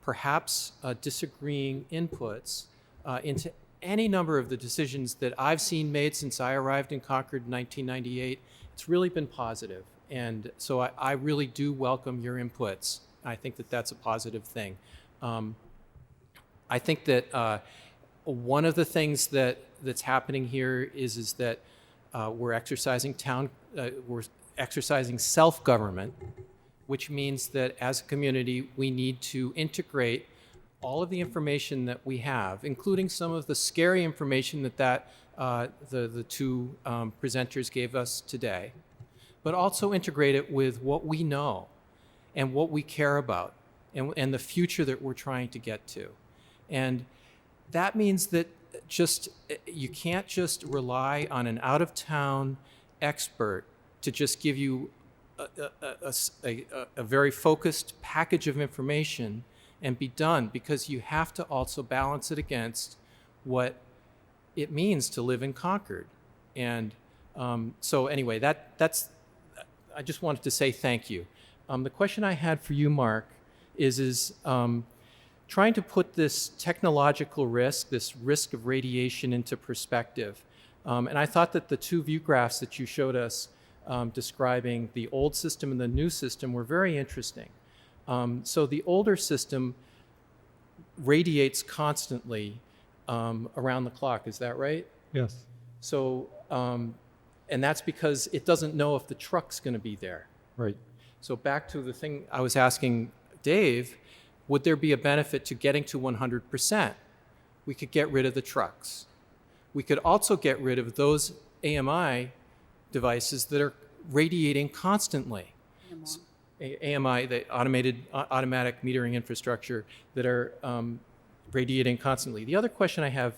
[SPEAKER 15] perhaps disagreeing inputs into any number of the decisions that I've seen made since I arrived in Concord in 1998, it's really been positive. And so I really do welcome your inputs. I think that that's a positive thing. I think that one of the things that's happening here is that we're exercising self-government, which means that as a community, we need to integrate all of the information that we have, including some of the scary information that the two presenters gave us today, but also integrate it with what we know and what we care about and the future that we're trying to get to. And that means that you can't just rely on an out-of-town expert to just give you a very focused package of information and be done, because you have to also balance it against what it means to live in Concord. And so anyway, that's I just wanted to say thank you. The question I had for you, Mark, is trying to put this technological risk, this risk of radiation, into perspective. And I thought that the two view graphs that you showed us describing the old system and the new system were very interesting. So the older system radiates constantly around the clock, is that right?
[SPEAKER 3] Yes.
[SPEAKER 15] So, and that's because it doesn't know if the truck's going to be there.
[SPEAKER 3] Right.
[SPEAKER 15] So back to the thing I was asking Dave, would there be a benefit to getting to 100%? We could get rid of the trucks. We could also get rid of those AMI devices that are radiating constantly. AMI, the automatic metering infrastructure that are radiating constantly. The other question I have,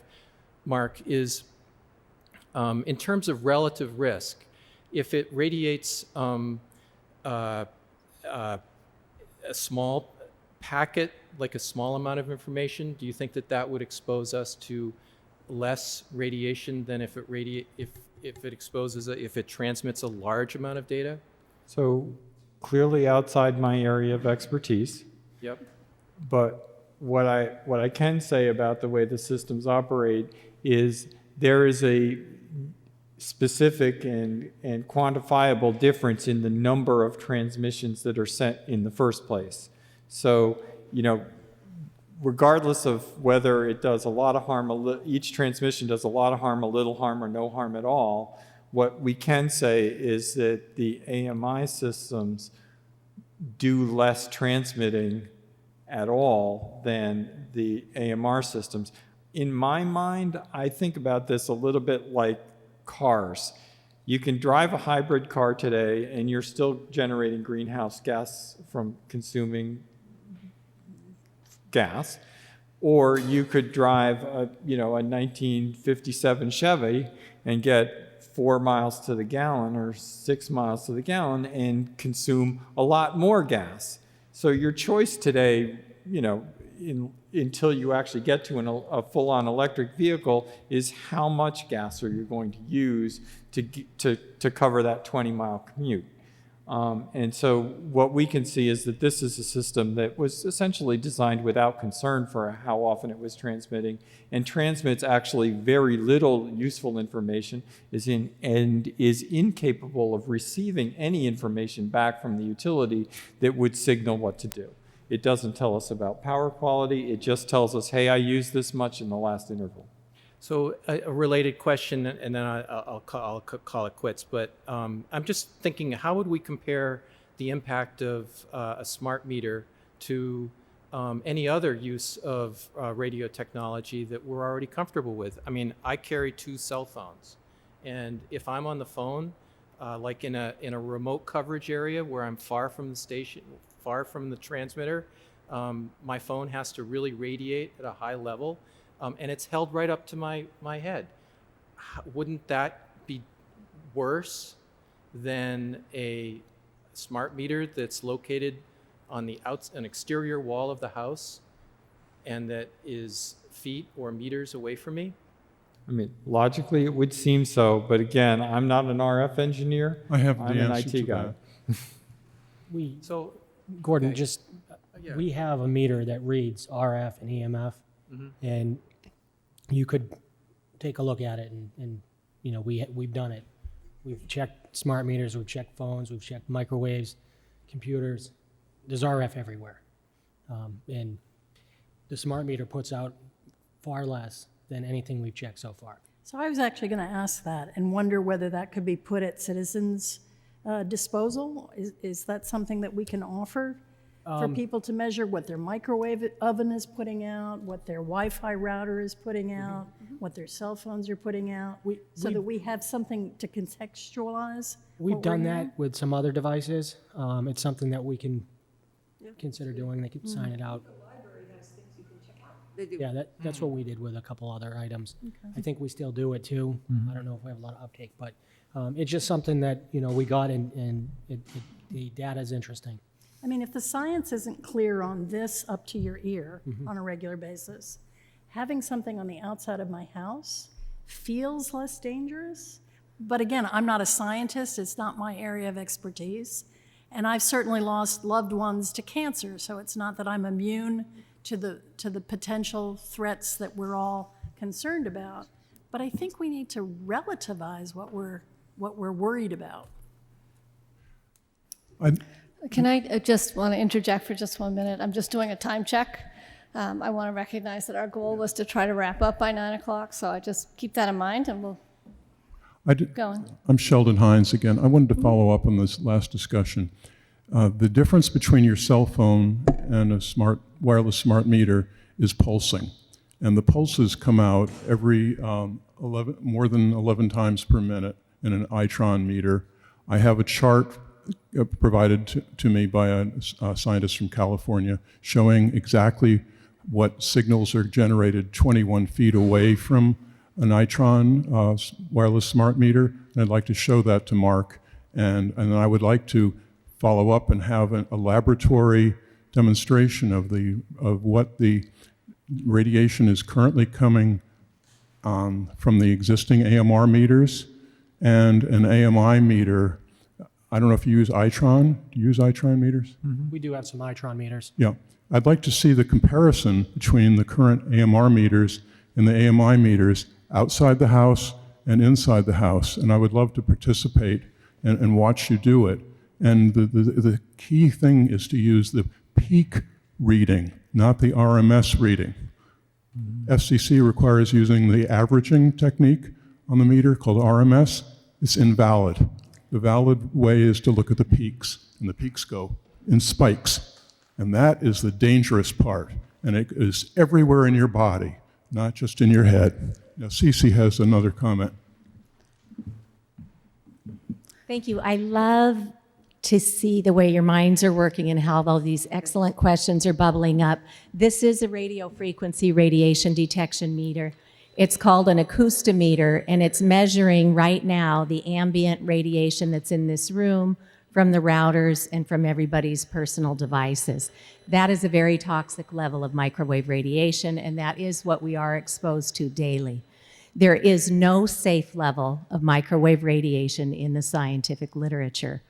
[SPEAKER 15] Mark, is in terms of relative risk, if it radiates a small packet, like a small amount of information, do you think that that would expose us to less radiation than if it transmits a large amount of data?
[SPEAKER 3] So clearly outside my area of expertise.
[SPEAKER 15] Yep.
[SPEAKER 3] But what I can say about the way the systems operate is there is a specific and quantifiable difference in the number of transmissions that are sent in the first place. So, regardless of whether it does a lot of harm, each transmission does a lot of harm, a little harm, or no harm at all, what we can say is that the AMI systems do less transmitting at all than the AMR systems. In my mind, I think about this a little bit like cars. You can drive a hybrid car today and you're still generating greenhouse gas from consuming gas, or you could drive a 1957 Chevy and get 4 miles to the gallon or 6 miles to the gallon and consume a lot more gas. So your choice today, until you actually get to a full-on electric vehicle, is how much gas are you going to use to cover that 20-mile commute. And so what we can see is that this is a system that was essentially designed without concern for how often it was transmitting, and transmits actually very little useful information, and is incapable of receiving any information back from the utility that would signal what to do. It doesn't tell us about power quality. It just tells us, hey, I used this much in the last interval.
[SPEAKER 15] So a related question, and then I'll call it quits, but I'm just thinking, how would we compare the impact of a smart meter to any other use of radio technology that we're already comfortable with? I mean, I carry 2 cell phones, and if I'm on the phone, like in a remote coverage area where I'm far from the station, far from the transmitter, my phone has to really radiate at a high level. And it's held right up to my head. Wouldn't that be worse than a smart meter that's located on an exterior wall of the house and that is feet or meters away from me?
[SPEAKER 3] I mean, logically it would seem so, but again, I'm not an RF engineer.
[SPEAKER 13] I'm
[SPEAKER 3] an IT guy.
[SPEAKER 2] Gordon,
[SPEAKER 15] okay.
[SPEAKER 2] we have a meter that reads RF and EMF, and you could take a look at it, and we've done it We've checked smart meters, we've checked phones, we've checked microwaves, computers. There's RF everywhere. And the smart meter puts out far less than anything we've checked so far.
[SPEAKER 16] So I was actually going to ask that and wonder whether that could be put at citizens' disposal. Is that something that we can offer for people to measure what their microwave oven is putting out, what their Wi-Fi router is putting out, what their cell phones are putting out, so that we have something to contextualize?
[SPEAKER 2] We've done that with some other devices. It's something that we can consider doing. They can sign it out. Yeah, that's what we did with a couple other items.
[SPEAKER 16] Okay.
[SPEAKER 2] I think we still do it too. I don't know if we have a lot of uptake, but it's just something that, you know, we got and the data is interesting.
[SPEAKER 16] I mean, if the science isn't clear on this up to your ear on a regular basis, having something on the outside of my house feels less dangerous. But again, I'm not a scientist. It's not my area of expertise. And I've certainly lost loved ones to cancer, so it's not that I'm immune to the potential threats that we're all concerned about. But I think we need to relativize what we're worried about.
[SPEAKER 1] Can I just want to interject for just 1 minute? I'm just doing a time check. I want to recognize that our goal was to try to wrap up by 9 o'clock, so I just keep that in mind and we'll keep going.
[SPEAKER 13] I'm Sheldon Hines again. I wanted to follow up on this last discussion. The difference between your cell phone and a wireless smart meter is pulsing. And the pulses come out every more than 11 times per minute in an Itron meter. I have a chart provided to me by a scientist from California showing exactly what signals are generated 21 feet away from an Itron wireless smart meter. And I'd like to show that to Mark. And I would like to follow up and have a laboratory demonstration of what the radiation is currently coming from the existing AMR meters and an AMI meter. I don't know if you use Itron. Do you use Itron meters?
[SPEAKER 2] We do have some Itron meters.
[SPEAKER 13] Yeah. I'd like to see the comparison between the current AMR meters and the AMI meters outside the house and inside the house. And I would love to participate and watch you do it. And the key thing is to use the peak reading, not the RMS reading. FCC requires using the averaging technique on the meter called RMS. It's invalid. The valid way is to look at the peaks, and the peaks go in spikes. And that is the dangerous part. And it is everywhere in your body, not just in your head. Now, Cece has another comment.
[SPEAKER 6] Thank you. I love to see the way your minds are working and how all these excellent questions are bubbling up. This is a radio frequency radiation detection meter. It's called an acoustometer, and it's measuring right now the ambient radiation that's in this room from the routers and from everybody's personal devices. That is a very toxic level of microwave radiation, and that is what we are exposed to daily. There is no safe level of microwave radiation in the scientific literature.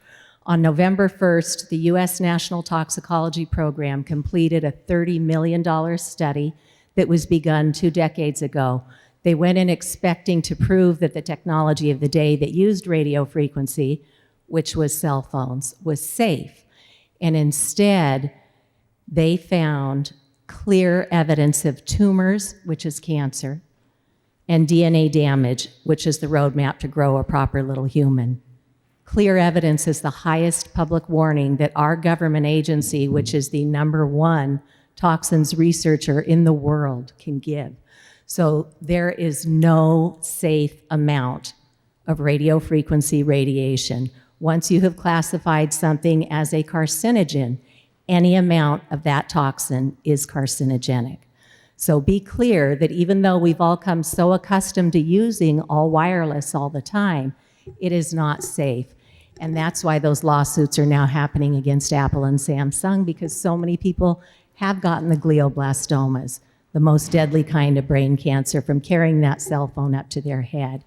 [SPEAKER 6] On November 1st, the U.S. National Toxicology Program completed a $30 million study that was begun 2 decades ago. They went in expecting to prove that the technology of the day that used radio frequency, which was cell phones, was safe. And instead, they found clear evidence of tumors, which is cancer, and DNA damage, which is the roadmap to grow a proper little human. Clear evidence is the highest public warning that our government agency, which is the #1 toxins researcher in the world, can give. So there is no safe amount of radio frequency radiation. Once you have classified something as a carcinogen, any amount of that toxin is carcinogenic. So be clear that even though we've all come so accustomed to using all wireless all the time, it is not safe. And that's why those lawsuits are now happening against Apple and Samsung, because so many people have gotten the glioblastomas, the most deadly kind of brain cancer, from carrying that cell phone up to their head.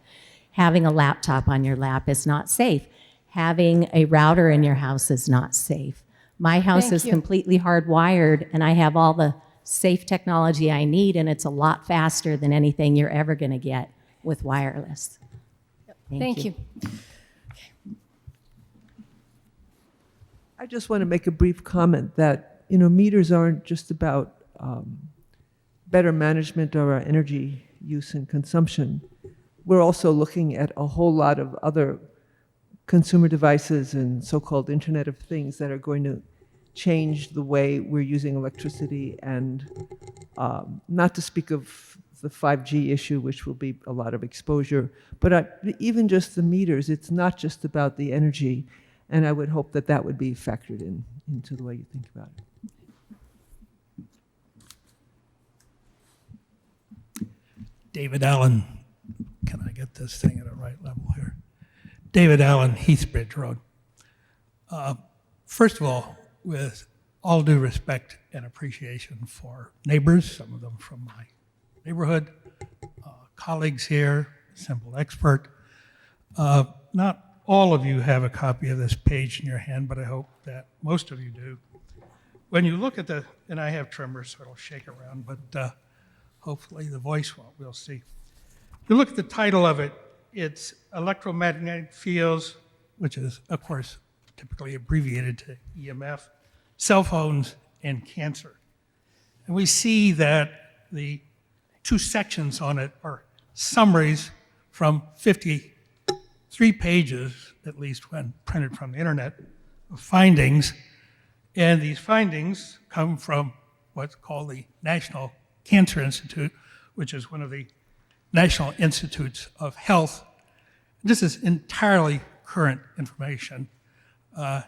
[SPEAKER 6] Having a laptop on your lap is not safe. Having a router in your house is not safe. My house is completely hardwired, and I have all the safe technology I need, and it's a lot faster than anything you're ever going to get with wireless.
[SPEAKER 1] Thank you.
[SPEAKER 5] I just want to make a brief comment that, meters aren't just about better management of our energy use and consumption. We're also looking at a whole lot of other consumer devices and so-called Internet of Things that are going to change the way we're using electricity, and not to speak of the 5G issue, which will be a lot of exposure, but even just the meters, it's not just about the energy, and I would hope that that would be factored into the way you think about it.
[SPEAKER 17] David Allen, can I get this thing at the right level here? David Allen, Heathbridge Road. First of all, with all due respect and appreciation for neighbors, some of them from my neighborhood, colleagues here, simple expert, not all of you have a copy of this page in your hand, but I hope that most of you do. When you look at and I have tremors, so it'll shake around, but hopefully the voice won't, we'll see. You look at the title of it, it's Electromagnetic Fields, which is, of course, typically abbreviated to EMF, cell phones, and cancer. And we see that the two sections on it are summaries from 53 pages, at least when printed from the internet, of findings. And these findings come from what's called the National Cancer Institute, which is one of the National Institutes of Health. This is entirely current information. There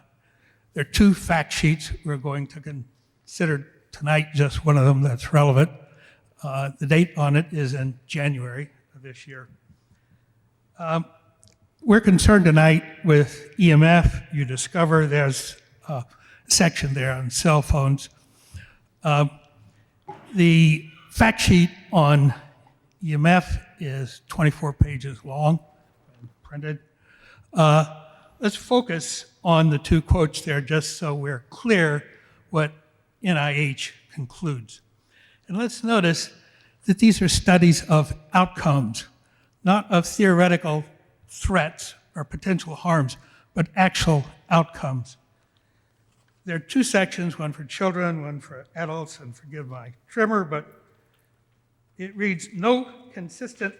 [SPEAKER 17] are two fact sheets we're going to consider tonight, just one of them that's relevant. The date on it is in January of this year. We're concerned tonight with EMF. You discover there's a section there on cell phones. The fact sheet on EMF is 24 pages long and printed. Let's focus on the two quotes there just so we're clear what NIH concludes. And let's notice that these are studies of outcomes, not of theoretical threats or potential harms, but actual outcomes. There are two sections, one for children, one for adults, and forgive my tremor, but it reads, no consistent,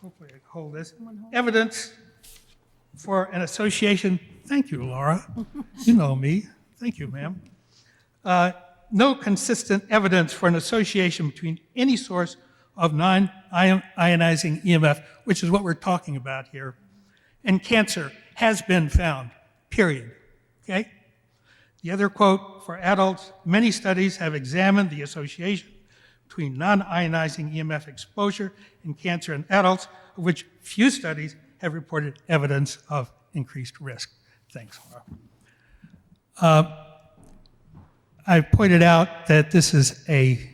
[SPEAKER 17] hopefully I can hold this, evidence for an association. Thank you, Laura. You know me. Thank you, ma'am. No consistent evidence for an association between any source of non-ionizing EMF, which is what we're talking about here, and cancer has been found, period. Okay? The other quote, for adults, many studies have examined the association between non-ionizing EMF exposure and cancer in adults, of which few studies have reported evidence of increased risk. Thanks, Laura. I pointed out that this is a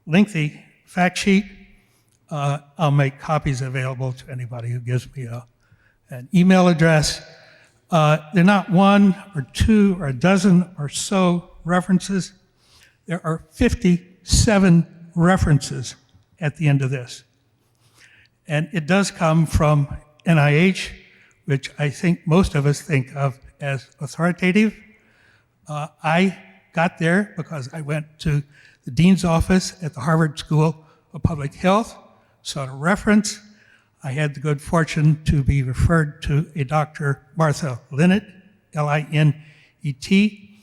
[SPEAKER 17] lengthy fact sheet. I'll make copies available to anybody who gives me an email address. They're not one or two or a dozen or so references. There are 57 references at the end of this. And it does come from NIH, which I think most of us think of as authoritative. I got there because I went to the dean's office at the Harvard School of Public Health, sought a reference. I had the good fortune to be referred to a Dr. Martha Linnet, L-I-N-E-T.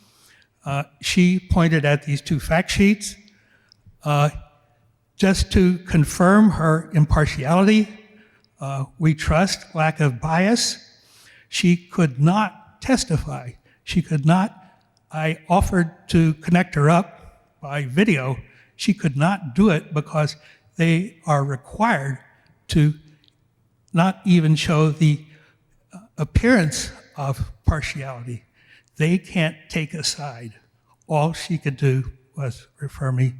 [SPEAKER 17] She pointed at these two fact sheets. Just to confirm her impartiality, we trust lack of bias. She could not testify. She could not. I offered to connect her up by video. She could not do it because they are required to not even show the appearance of partiality. They can't take a side. All she could do was refer me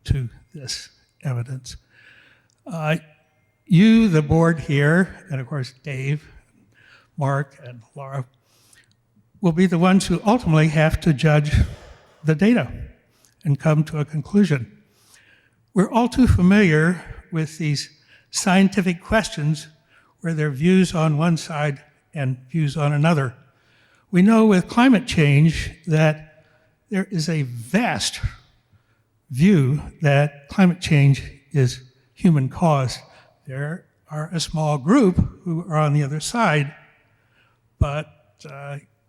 [SPEAKER 17] to this evidence. You, the board here, and of course Dave, Mark, and Laura, will be the ones who ultimately have to judge the data and come to a conclusion. We're all too familiar with these scientific questions where there are views on one side and views on another. We know with climate change that there is a vast view that climate change is human caused. There are a small group who are on the other side, but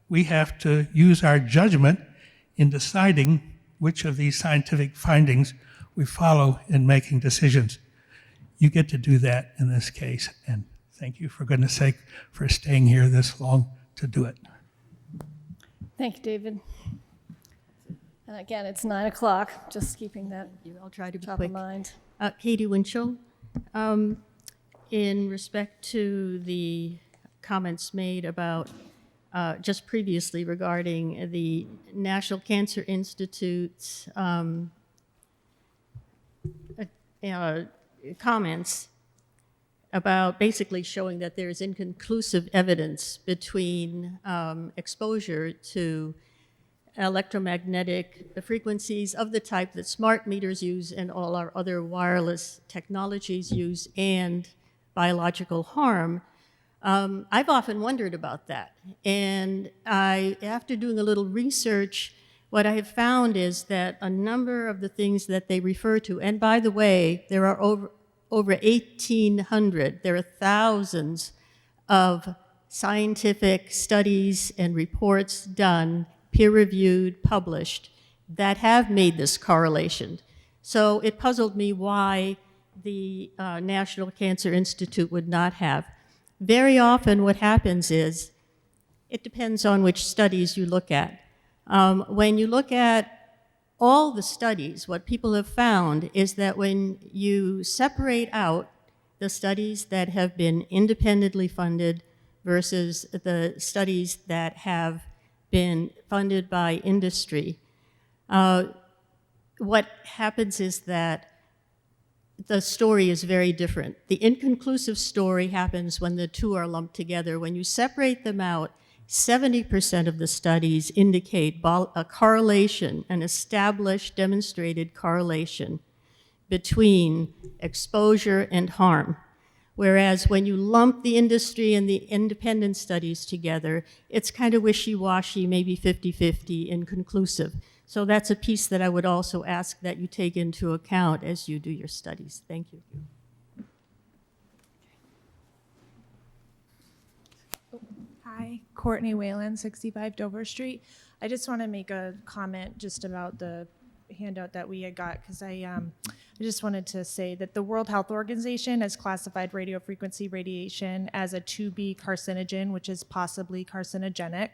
[SPEAKER 17] we have to use our judgment in deciding which of these scientific findings we follow in making decisions. You get to do that in this case, and thank you, for goodness sake, for staying here this long to do it.
[SPEAKER 1] Thank you, David. And again, it's 9 o'clock, just keeping that
[SPEAKER 12] I'll try to be
[SPEAKER 1] top
[SPEAKER 12] quick.
[SPEAKER 1] of mind.
[SPEAKER 12] Katie Winchell, in respect to the comments made about just previously regarding the National Cancer Institute's comments about basically showing that there is inconclusive evidence between exposure to electromagnetic frequencies of the type that smart meters use and all our other wireless technologies use and biological harm. I've often wondered about that. And after doing a little research, what I have found is that a number of the things that they refer to, and by the way, there are over 1,800, there are thousands of scientific studies and reports done, peer-reviewed, published, that have made this correlation. So it puzzled me why the National Cancer Institute would not have. Very often what happens is, it depends on which studies you look at. When you look at all the studies, what people have found is that when you separate out the studies that have been independently funded versus the studies that have been funded by industry, what happens is that the story is very different. The inconclusive story happens when the two are lumped together. When you separate them out, 70% of the studies indicate a correlation, an established, demonstrated correlation between exposure and harm. Whereas when you lump the industry and the independent studies together, it's kind of wishy-washy, maybe 50-50, inconclusive. So that's a piece that I would also ask that you take into account as you do your studies. Thank you.
[SPEAKER 18] Hi, Courtney Whalen, 65 Dover Street. I just want to make a comment just about the handout that we had got, because I just wanted to say that the World Health Organization has classified radiofrequency radiation as a 2B carcinogen, which is possibly carcinogenic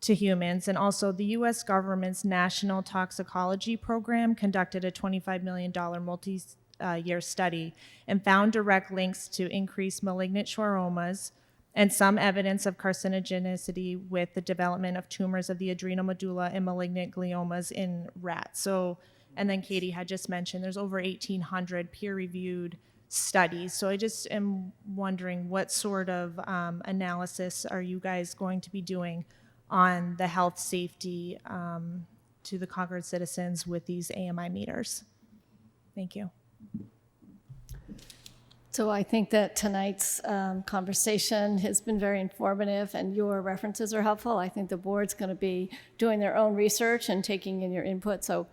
[SPEAKER 18] to humans. And also the US government's National Toxicology Program conducted a $25 million multi-year study and found direct links to increased malignant schwannomas and some evidence of carcinogenicity with the development of tumors of the adrenal medulla and malignant gliomas in rats. So, and then Katie had just mentioned there's over 1,800 peer-reviewed studies. So I just am wondering what sort of analysis are you guys going to be doing on the health safety to the Concord citizens with these AMI meters? Thank you.
[SPEAKER 1] So I think that tonight's conversation has been very informative and your references are helpful. I think the board's going to be doing their own research and taking in your input. So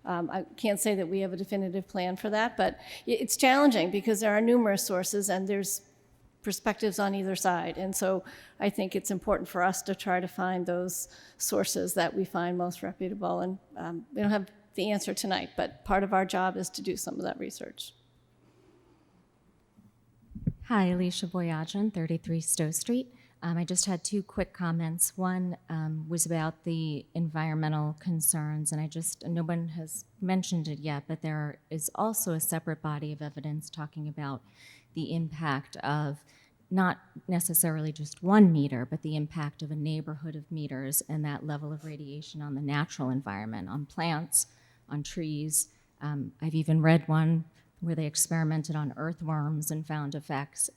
[SPEAKER 1] I can't say that we have a definitive plan for that, but it's challenging because there are numerous sources and there's perspectives on either side. And so I think it's important for us to try to find those sources that we find most reputable. And we don't have the answer tonight, but part of our job is to do some of that research.
[SPEAKER 19] Hi, Alicia Boyajian, 33 Stowe Street. I just had two quick comments. One was about the environmental concerns, and no one has mentioned it yet, but there is also a separate body of evidence talking about the impact of not necessarily just one meter, but the impact of a neighborhood of meters and that level of radiation on the natural environment, on plants, on trees. I've even read one where they experimented on earthworms and found effects,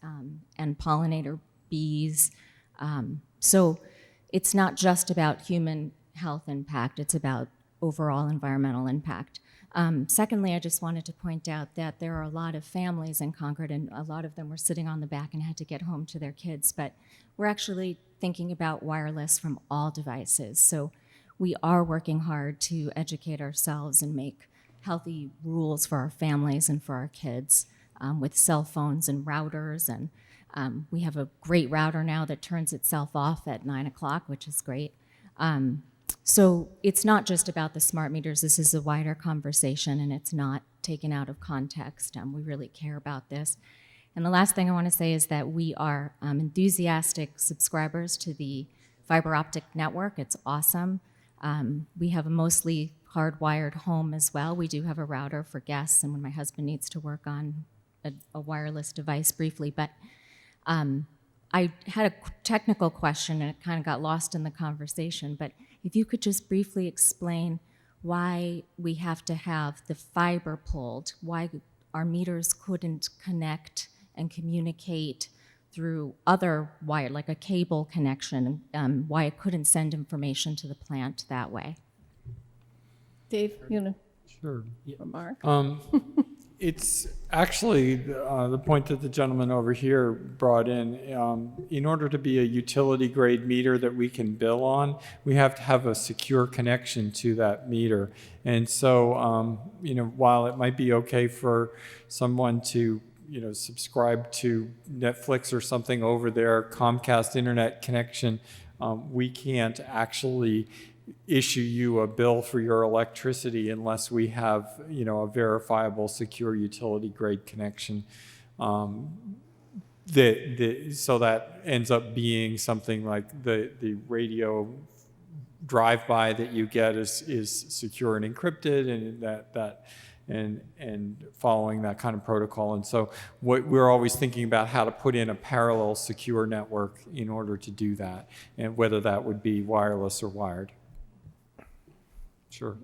[SPEAKER 19] and pollinator bees. So it's not just about human health impact, it's about overall environmental impact. Secondly, I just wanted to point out that there are a lot of families in Concord, and a lot of them were sitting on the back and had to get home to their kids, but we're actually thinking about wireless from all devices. So we are working hard to educate ourselves and make healthy rules for our families and for our kids with cell phones and routers. And we have a great router now that turns itself off at 9 o'clock, which is great. So it's not just about the smart meters. This is a wider conversation, and it's not taken out of context. We really care about this. And the last thing I want to say is that we are enthusiastic subscribers to the fiber optic network. It's awesome. We have a mostly hardwired home as well. We do have a router for guests and when my husband needs to work on a wireless device briefly. But I had a technical question and it kind of got lost in the conversation. But if you could just briefly explain why we have to have the fiber pulled, why our meters couldn't connect and communicate through other wire, like a cable connection, why it couldn't send information to the plant that way.
[SPEAKER 1] Dave, you know,
[SPEAKER 3] Sure.
[SPEAKER 1] remark?
[SPEAKER 3] It's actually the point that the gentleman over here brought in order to be a utility grade meter that we can bill on, we have to have a secure connection to that meter. And so, while it might be okay for someone to, subscribe to Netflix or something over their Comcast internet connection, we can't actually issue you a bill for your electricity unless we have, a verifiable, secure utility grade connection. So that ends up being something like the radio drive-by that you get is secure and encrypted, and and following that kind of protocol. And so we're always thinking about how to put in a parallel secure network in order to do that, and whether that would be wireless or wired. Sure.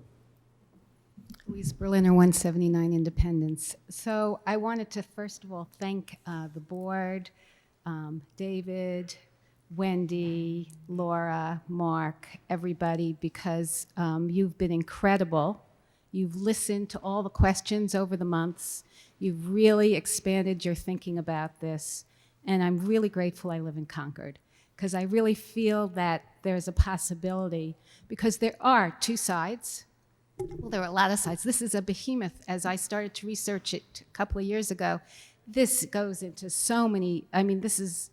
[SPEAKER 20] Louise Berliner, 179 Independence. So I wanted to first of all thank the board, David, Wendy, Laura, Mark, everybody, because you've been incredible. You've listened to all the questions over the months. You've really expanded your thinking about this. And I'm really grateful I live in Concord, because I really feel that there's a possibility, because there are two sides. Well, there are a lot of sides. This is a behemoth. As I started to research it a couple of years ago, this goes into so many, this is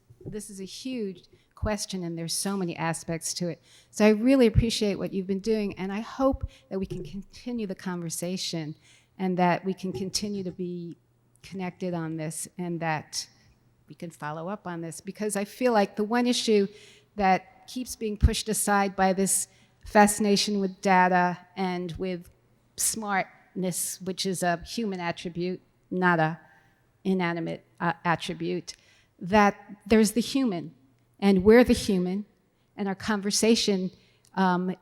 [SPEAKER 20] a huge question, and there's so many aspects to it. So I really appreciate what you've been doing, and I hope that we can continue the conversation and that we can continue to be connected on this, and that we can follow up on this, because I feel like the one issue that keeps being pushed aside by this fascination with data and with smartness, which is a human attribute, not a inanimate attribute, that there's the human, and we're the human, and our conversation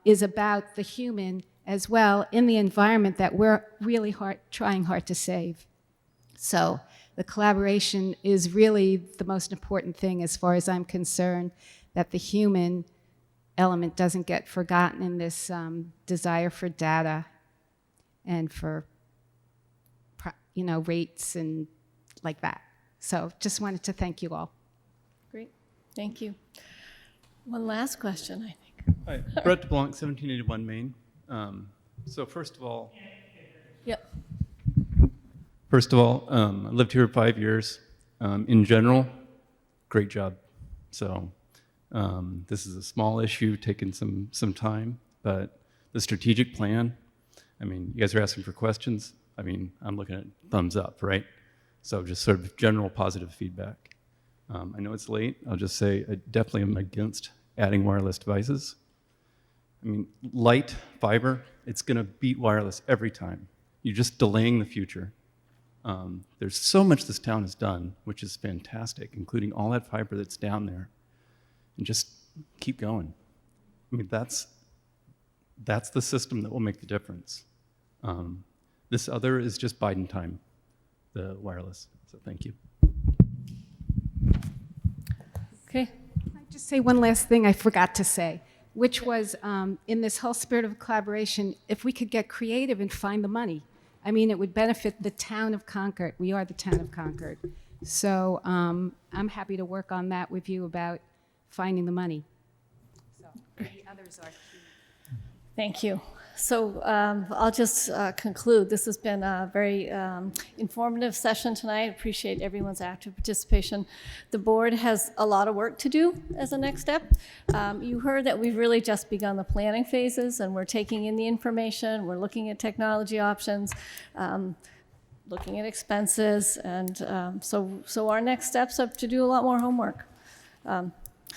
[SPEAKER 20] is about the human as well in the environment that we're really trying hard to save. So the collaboration is really the most important thing as far as I'm concerned, that the human element doesn't get forgotten in this desire for data and for rates and like that. So just wanted to thank you all.
[SPEAKER 1] Great, thank you. One last question, I think.
[SPEAKER 21] Hi, Brett DeBlanc, 1781 Main. So first of all,
[SPEAKER 1] Yep.
[SPEAKER 21] I lived here 5 years. In general, great job. So this is a small issue, taking some time, but the strategic plan, you guys are asking for questions. I'm looking at thumbs up, right? So just sort of general positive feedback. I know it's late. I'll just say I definitely am against adding wireless devices. Light, fiber, it's going to beat wireless every time. You're just delaying the future. There's so much this town has done, which is fantastic, including all that fiber that's down there. And just keep going. That's the system that will make the difference. This other is just Biden time, the wireless. So thank you.
[SPEAKER 1] Okay.
[SPEAKER 20] I'd just say one last thing I forgot to say, which was in this whole spirit of collaboration, if we could get creative and find the money. I mean, it would benefit the town of Concord. We are the town of Concord. So I'm happy to work on that with you about finding the money. So maybe others are.
[SPEAKER 1] Thank you. So I'll just conclude. This has been a very informative session tonight. Appreciate everyone's active participation. The board has a lot of work to do as a next step. You heard that we've really just begun the planning phases, and we're taking in the information. We're looking at technology options, looking at expenses, and so our next steps are to do a lot more homework.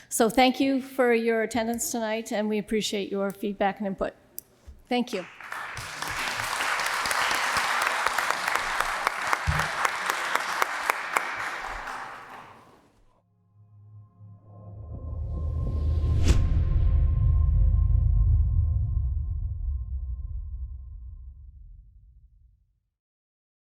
[SPEAKER 1] So thank you for your attendance tonight, and we appreciate your feedback and input. Thank you.